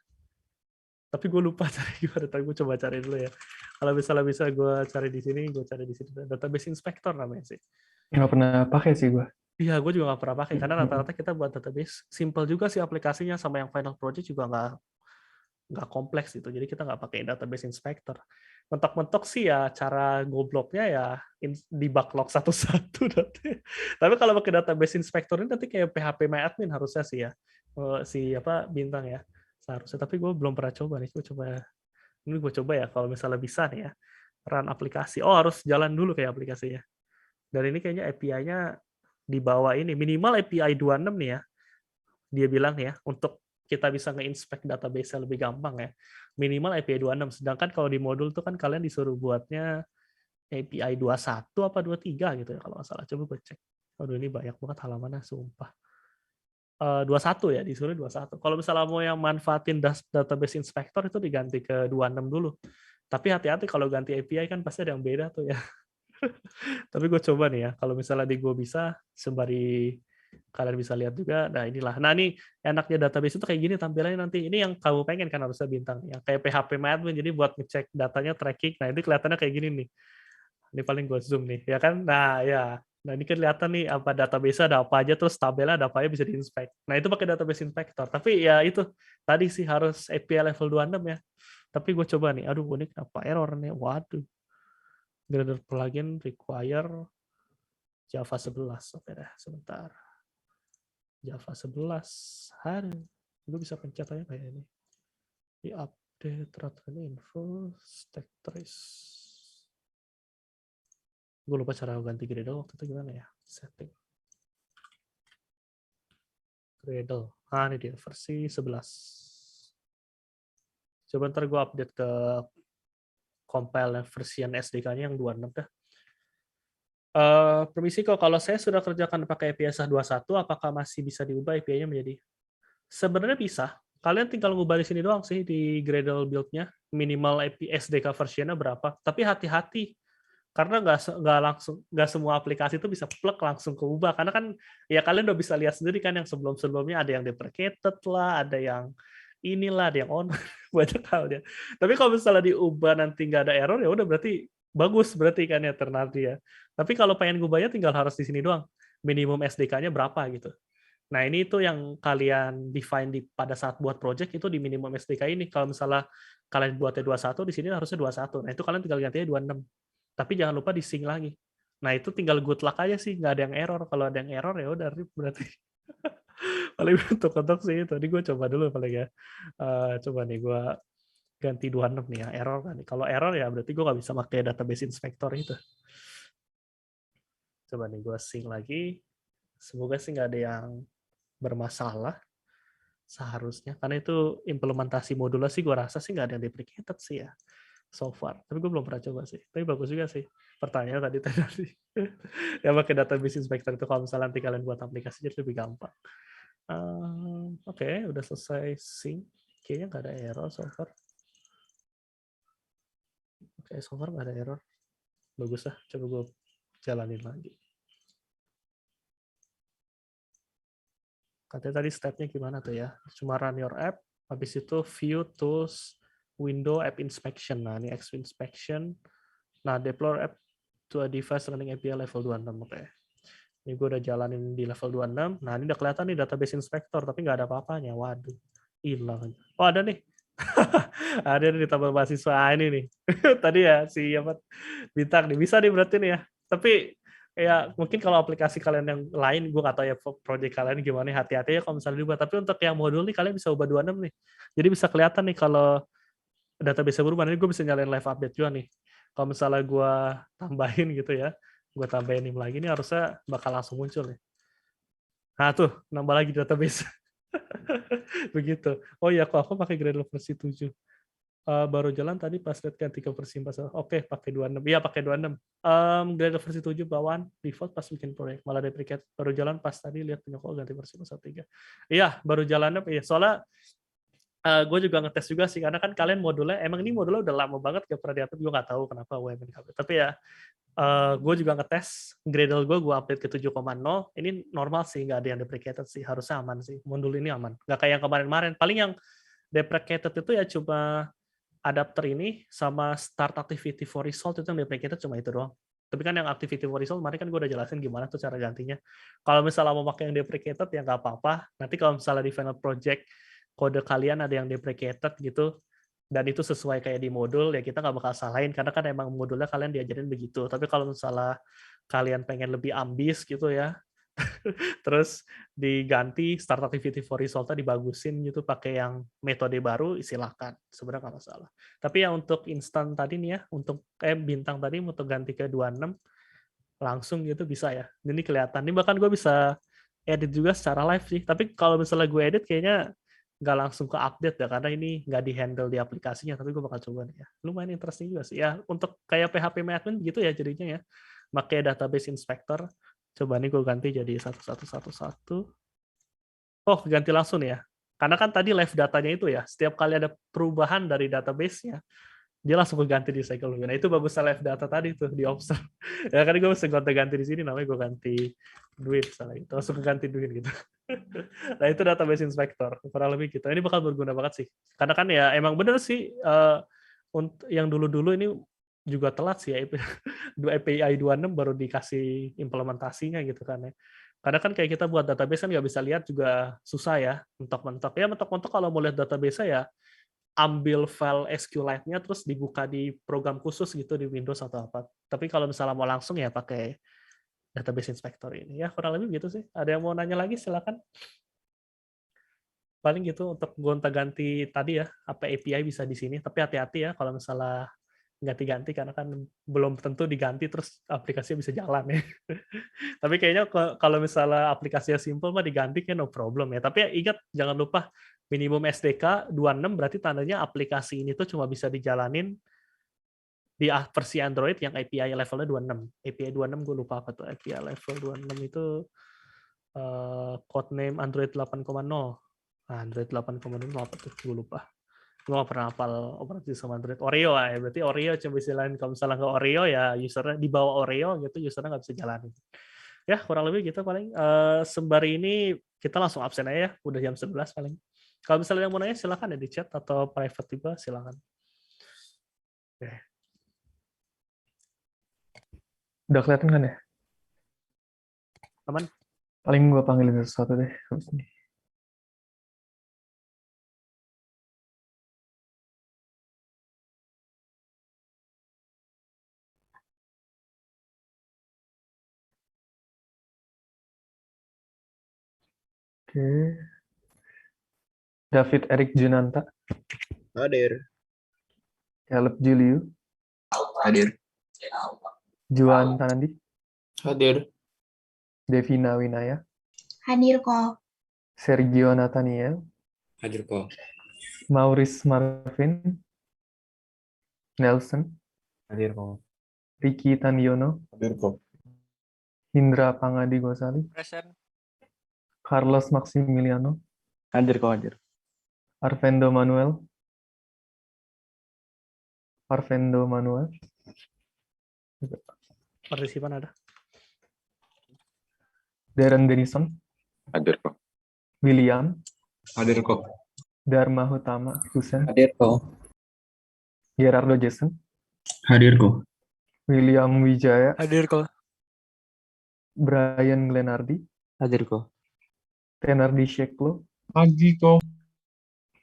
S1: Tapi gue lupa cari gimana. Tapi gue coba cari dulu ya. Kalau misalnya bisa gue cari di sini, gue cari di sini. Database Inspector namanya sih.
S2: Nggak pernah pakai sih gue.
S1: Iya, gue juga nggak pernah pakai. Karena rata-rata kita buat database. Simple juga sih aplikasinya. Sama yang Final Project juga nggak kompleks gitu. Jadi kita nggak pakai database inspector. Mentok-mentok sih ya cara gobloknya ya di backlog satu-satu nanti. Tapi kalau pakai database inspector ini nanti kayak PHP-MyAdmin harusnya sih ya. Si apa Bintang ya. Seharusnya. Tapi gue belum pernah coba nih. Ini gue coba ya kalau misalnya bisa nih ya. Run aplikasi. Oh harus jalan dulu kayak aplikasinya. Dan ini kayaknya API-nya di bawah ini. Minimal API 26 nih ya. Dia bilang ya, untuk kita bisa nge-inspect database lebih gampang ya. Minimal API 26. Sedangkan kalau di modul tuh kan kalian disuruh buatnya API 21 apa 23 gitu ya kalau nggak salah. Coba gue cek. Aduh ini banyak banget halamannya, sumpah. 21 ya, disuruh 21. Kalau misalnya mau yang manfaatin database inspector itu diganti ke 26 dulu. Tapi hati-hati kalau ganti API kan pasti ada yang beda tuh ya. Tapi gue coba nih ya, kalau misalnya di gue bisa, sembari kalian bisa lihat juga, nah inilah. Nah ini enaknya database itu kayak gini tampilannya nanti. Ini yang kamu pengen kan harusnya Bintang. Yang kayak PHP-MyAdmin, jadi buat ngecek datanya, tracking, nah ini kelihatannya kayak gini nih. Ini paling gue zoom nih, ya kan? Nah ya, nah ini kelihatan nih apa database ada apa aja, terus tabelnya ada apa aja bisa di-inspect. Nah itu pakai database inspector. Tapi ya itu, tadi sih harus API level 26 ya. Tapi gue coba nih, aduh ini kenapa error nih, waduh. Gradle plugin require Java 11. Oke dah, sebentar. Java 11. Hari. Gue bisa pencet aja kayak ini. Di update run info stack trace. Gue lupa cara ganti Gradle waktu itu gimana ya. Setting. Gradle. Ah, ini dia versi 11. Coba ntar gue update ke compile version SDK-nya yang 26 dah. Permisi kok, kalau saya sudah kerjakan pakai API SH21, apakah masih bisa diubah API-nya menjadi? Sebenarnya bisa. Kalian tinggal ngubah di sini doang sih di Gradle build-nya. Minimal API SDK version-nya berapa. Tapi hati-hati. Karena nggak semua aplikasi itu bisa plug langsung ke ubah. Karena kan ya kalian udah bisa lihat sendiri kan yang sebelum-sebelumnya ada yang deprecated lah, ada yang inilah, ada yang on. Banyak halnya. Tapi kalau misalnya diubah nanti nggak ada error, ya udah berarti bagus berarti kan ya ternyata ya. Tapi kalau pengen ngubahnya tinggal harus di sini doang. Minimum SDK-nya berapa gitu. Nah, ini itu yang kalian define pada saat buat project itu di minimum SDK ini. Kalau misalnya kalian buatnya 21, di sini harusnya 21. Nah, itu kalian tinggal gantinya 26. Tapi jangan lupa di-sync lagi. Nah, itu tinggal good luck aja sih, nggak ada yang error. Kalau ada yang error ya udah berarti paling bentuk-bentuk sih itu. Tadi gue coba dulu paling ya. Coba nih gue ganti 26 nih ya, error kan. Kalau error ya berarti gue nggak bisa pakai database inspector itu. Coba nih gue sync lagi. Semoga sih nggak ada yang bermasalah. Seharusnya. Karena itu implementasi modulnya sih gue rasa sih nggak ada yang deprecated sih ya. So far. Tapi gue belum pernah coba sih. Tapi bagus juga sih. Pertanyaan tadi. Ya pakai database inspector itu kalau misalnya nanti kalian buat aplikasi jadi lebih gampang. Oke, udah selesai sync. Kayaknya nggak ada error so far. Oke, so far nggak ada error. Bagus lah, coba gue jalanin lagi. Katanya tadi step-nya gimana tuh ya? Cuma run your app, habis itu view tools, window app inspection. Nah, ini app inspection. Nah, deploy app to a device running API level 26. Oke. Ini gue udah jalanin di level 26. Nah, ini udah kelihatan nih database inspector, tapi nggak ada apa-apanya. Waduh, hilang. Oh, ada nih. Ada nih tabel mahasiswa ini nih. Tadi ya si apa Bintang nih. Bisa nih berarti nih ya. Tapi ya mungkin kalau aplikasi kalian yang lain gue nggak tahu ya project kalian gimana, hati-hati ya kalau misalnya diubah. Tapi untuk yang modul nih kalian bisa ubah 26 nih. Jadi bisa kelihatan nih kalau database berubah. Ini gue bisa nyalain live update juga nih. Kalau misalnya gue tambahin gitu ya, gue tambahin ini lagi, ini harusnya bakal langsung muncul nih. Nah tuh, nambah lagi database. Begitu. Oh iya, kok aku pakai Gradle versi 7. Baru jalan tadi pas lihat ganti ke versi 4. Oke, pakai 26. Iya, pakai 26. Gradle versi 7 bawaan, default pas bikin proyek. Malah deprecate. Baru jalan pas tadi lihat punya kok ganti versi 1.3. Iya, baru jalannya. Iya, soalnya gue juga ngetes juga sih, karena kan kalian modulnya, emang ini modulnya udah lama banget gak pernah diupdate, gue nggak tahu kenapa UMN update. Tapi ya, gue juga ngetes Gradle gue update ke 7.0. Ini normal sih, nggak ada yang deprecated sih, harusnya aman sih. Modul ini aman, nggak kayak yang kemarin-kemarin. Paling yang deprecated itu ya cuma adapter ini sama start activity for result, itu yang deprecated cuma itu doang. Tapi kan yang activity for result kemarin kan gue udah jelasin gimana tuh cara gantinya. Kalau misalnya mau pakai yang deprecated ya nggak apa-apa. Nanti kalau misalnya di final project kode kalian ada yang deprecated gitu, dan itu sesuai kayak di modul, ya kita nggak bakal salahin, karena kan emang modulnya kalian diajarin begitu. Tapi kalau misalnya kalian pengen lebih ambis gitu ya, terus diganti start activity for result-nya dibagusin gitu pakai yang metode baru, silakan, sebenarnya nggak masalah. Tapi yang untuk instan tadi nih ya, untuk bintang tadi untuk ganti ke 26 langsung gitu bisa ya. Ini kelihatan. Ini bahkan gue bisa edit juga secara live sih. Tapi kalau misalnya gue edit kayaknya nggak langsung ke update ya, karena ini nggak di-handle di aplikasinya, tapi gue bakal coba nih ya. Lumayan interesting juga sih. Ya, untuk kayak PHP admin gitu ya jadinya ya. Pakai database inspector. Coba nih gue ganti jadi 1111. Oh, ganti langsung nih ya. Karena kan tadi live datanya itu ya, setiap kali ada perubahan dari database-nya, dia langsung ganti di cycle. Nah, itu bagusnya live data tadi tuh di observe. Ya kan gue mesti ganti di sini, namanya gue ganti duit misalnya gitu. Langsung ganti duit gitu. Nah, itu database inspector. Kurang lebih gitu. Ini bakal berguna banget sih. Karena kan ya emang bener sih untuk yang dulu-dulu ini juga telat sih ya. API 26 baru dikasih implementasinya gitu kan ya. Karena kan kayak kita buat database kan nggak bisa lihat juga susah ya, mentok-mentok. Ya mentok-mentok kalau mau lihat database ya ambil file SQLite-nya terus dibuka di program khusus gitu di Windows atau apa. Tapi kalau misalnya mau langsung ya pakai database inspector ini. Ya kurang lebih gitu sih. Ada yang mau nanya lagi silakan. Paling gitu untuk gonta-ganti tadi ya, apa API bisa di sini. Tapi hati-hati ya kalau misalnya ganti-ganti karena kan belum tentu diganti terus aplikasinya bisa jalan ya. Tapi kayaknya kalau misalnya aplikasinya simple mah diganti kan no problem ya. Tapi ya ingat jangan lupa minimum SDK 26 berarti tandanya aplikasi ini tuh cuma bisa dijalanin di versi Android yang API levelnya 26. API 26 gue lupa apa tuh. API level 26 itu codename Android 8.0. Nah, Android 8.0 apa tuh? Gue lupa. Gue gak pernah hafal operasi sama Android. Oreo ya, berarti Oreo coba bisa lain. Kalau misalnya nggak Oreo ya usernya di bawah Oreo gitu, usernya nggak bisa jalanin. Ya kurang lebih gitu paling. Sembari ini kita langsung absen aja ya, udah jam 11 paling. Kalau misalnya yang mau nanya silakan ya di chat atau private juga silakan. Oke.
S2: Udah kelihatan kan ya?
S1: Aman?
S2: Paling gue panggilin sesuatu deh. Habis ini. Oke. David Erik Junanta.
S3: Hadir.
S2: Caleb Juliu.
S3: Hadir.
S2: Juan Tanandi.
S3: Hadir.
S2: Devina Winaya.
S4: Hadir kok.
S2: Sergio Nathaniel.
S3: Hadir kok.
S2: Maurice Marvin. Nelson.
S3: Hadir kok.
S2: Ricky Tandiono.
S3: Hadir kok.
S2: Indra Pangadi Gosali.
S3: Present.
S2: Carlos Maximiliano.
S3: Hadir kok, hadir.
S2: Arvendo Manuel. Arvendo Manuel.
S1: Partisipan ada.
S2: Darren Denison.
S3: Hadir kok.
S2: William.
S3: Hadir kok.
S2: Dharma Hutama Husen.
S3: Hadir kok.
S2: Gerardo Jason.
S3: Hadir kok.
S2: William Wijaya.
S3: Hadir kok.
S2: Brian Glenardi.
S3: Hadir kok.
S2: Tenardi Sheklo.
S3: Hadir kok.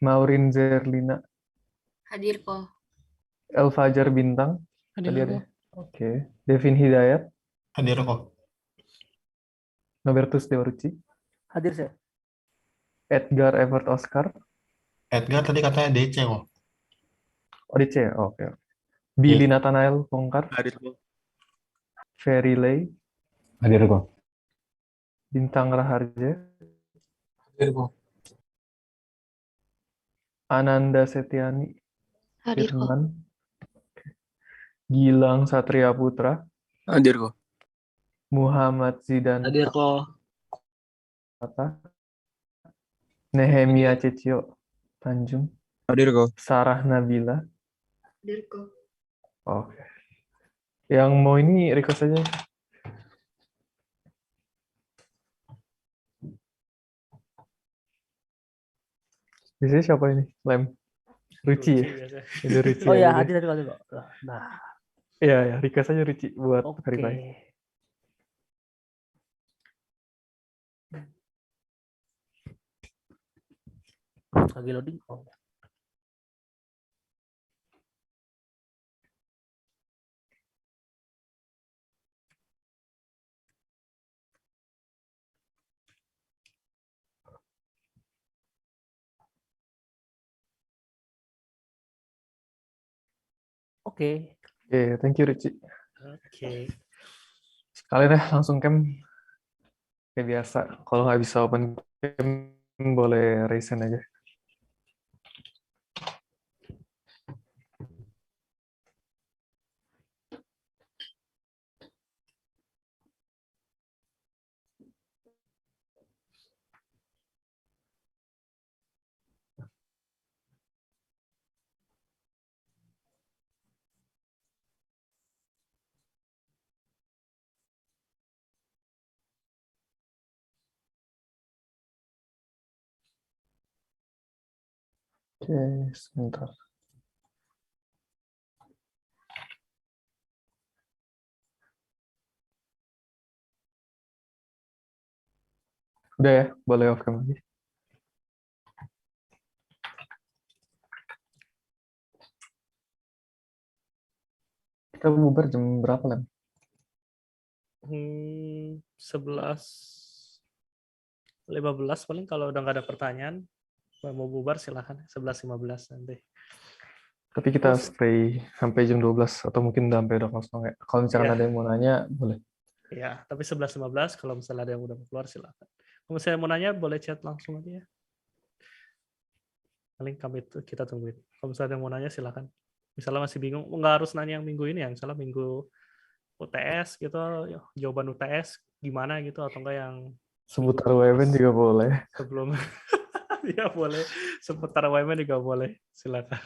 S2: Maureen Zerlina.
S4: Hadir kok.
S2: El Fajar Bintang.
S3: Hadir
S2: Tadi
S3: kok.
S2: ada. Oke. Devin Hidayat.
S3: Hadir kok.
S2: Nobertus Dewaruci.
S1: Hadir saya.
S2: Edgar Everett Oscar.
S3: Edgar tadi katanya DC kok.
S2: ODC. Oke. Billy Nathanael Pongkar.
S3: Hadir kok.
S2: Ferry Lay.
S3: Hadir kok.
S2: Bintang Raharja.
S3: Hadir kok.
S2: Ananda Setiani.
S4: Hadir kok.
S2: Firman. Gilang Satria Putra.
S3: Hadir kok.
S2: Muhammad Zidan
S3: Hadir kok.
S2: Tata. Nehemia Cecio Tanjung.
S3: Hadir kok.
S2: Sarah Nabila.
S4: Hadir kok.
S2: Oke. Yang mau ini request aja. Biasanya siapa ini? Lem. Ruci ya?
S1: biasanya.
S2: Itu Ruci
S1: Oh ya,
S2: aja deh.
S1: hadir tadi kok. Nah,
S2: Iya, ya, request aja Ruci buat
S1: oke.
S2: verify.
S1: Lagi loading. Oh. Oke.
S2: Oke, thank you Ricci.
S1: Oke.
S2: Sekali deh langsung camp kayak biasa. Kalau nggak bisa open camp boleh resign aja. Oke, sebentar. Udah ya, boleh off cam lagi. Kita bubar jam berapa, Lem?
S1: 11:15 paling kalau udah nggak ada pertanyaan mau bubar silahkan 11:15 nanti.
S2: Tapi kita stay sampai jam 12 atau mungkin udah sampai udah kosong ya. Kalau misalkan
S1: Iya.
S2: ada yang mau nanya, boleh.
S1: Ya, tapi 11:15 kalau misalnya ada yang udah mau keluar silahkan. Kalau misalnya mau nanya boleh chat langsung aja ya. Paling kita tungguin. Kalau misalnya ada yang mau nanya silahkan. Misalnya masih bingung, nggak harus nanya yang minggu ini ya. Misalnya minggu UTS gitu, jawaban UTS gimana gitu atau enggak yang
S2: Seputar UMN juga boleh.
S1: sebelum ya boleh seputar UMN juga boleh, silakan.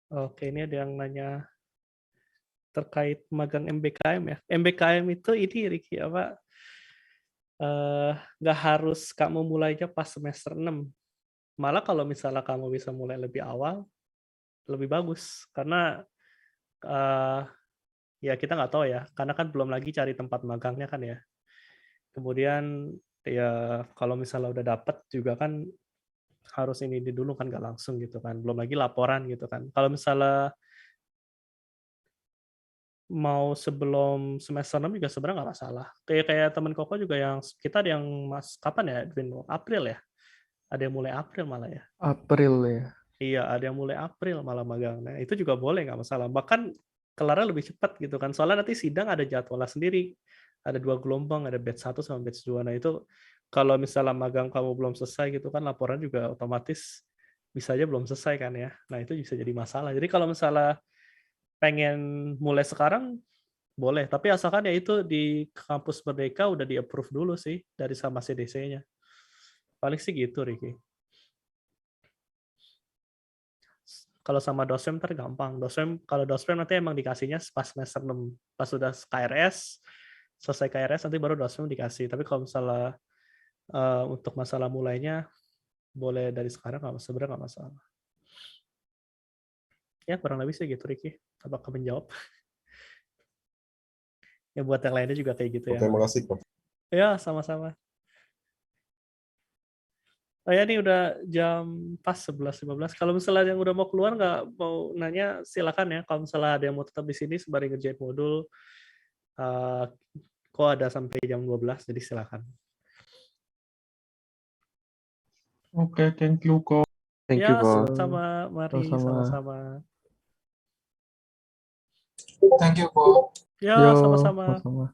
S1: Oke, ini ada yang nanya terkait magang MBKM ya. MBKM itu ini Ricky apa? Nggak harus kamu mulainya pas semester 6. Malah kalau misalnya kamu bisa mulai lebih awal, lebih bagus. Karena ya kita nggak tahu ya, karena kan belum lagi cari tempat magangnya kan ya. Kemudian ya kalau misalnya udah dapet juga kan harus ini dulu kan nggak langsung gitu kan. Belum lagi laporan gitu kan. Kalau misalnya mau sebelum semester 6 juga sebenarnya nggak masalah. Kayak teman Koko juga yang kita ada yang kapan ya, Edwin? April ya? Ada yang mulai April malah ya?
S2: April ya.
S1: Iya, ada yang mulai April malah magang. Nah, itu juga boleh, nggak masalah. Bahkan kelarnya lebih cepat gitu kan. Soalnya nanti sidang ada jadwalnya sendiri. Ada 2 gelombang, ada batch 1 sama batch 2. Nah, itu kalau misalnya magang kamu belum selesai gitu kan, laporan juga otomatis bisa aja belum selesai kan ya. Nah, itu bisa jadi masalah. Jadi kalau misalnya pengen mulai sekarang, boleh. Tapi asalkan ya itu di kampus Merdeka udah di-approve dulu sih dari sama CDC-nya. Paling sih gitu, Ricky. Kalau sama dosen ntar gampang. Kalau dosen nanti emang dikasihnya pas semester 6. Pas sudah KRS, selesai KRS nanti baru dosen dikasih. Tapi kalau misalnya untuk masalah mulainya, boleh dari sekarang, sebenarnya nggak masalah. Ya, kurang lebih sih gitu, Ricky. Apakah menjawab? Ya, buat yang lainnya juga kayak gitu ya.
S5: Terima kasih, Prof.
S1: Ya, sama-sama. Oh ya, ini udah jam pas 11.15. Kalau misalnya yang udah mau keluar nggak mau nanya, silakan ya. Kalau misalnya ada yang mau tetap di sini sembari ngerjain modul, kok ada sampai jam 12, jadi silakan.
S3: Oke, thank you, Ko.
S2: Thank you,
S1: Ya,
S2: Ko.
S1: sama mari,
S2: Sama-sama.
S1: sama-sama.
S3: Thank you, Ko.
S1: Ya,
S2: Yo,
S1: sama-sama.
S2: sama-sama.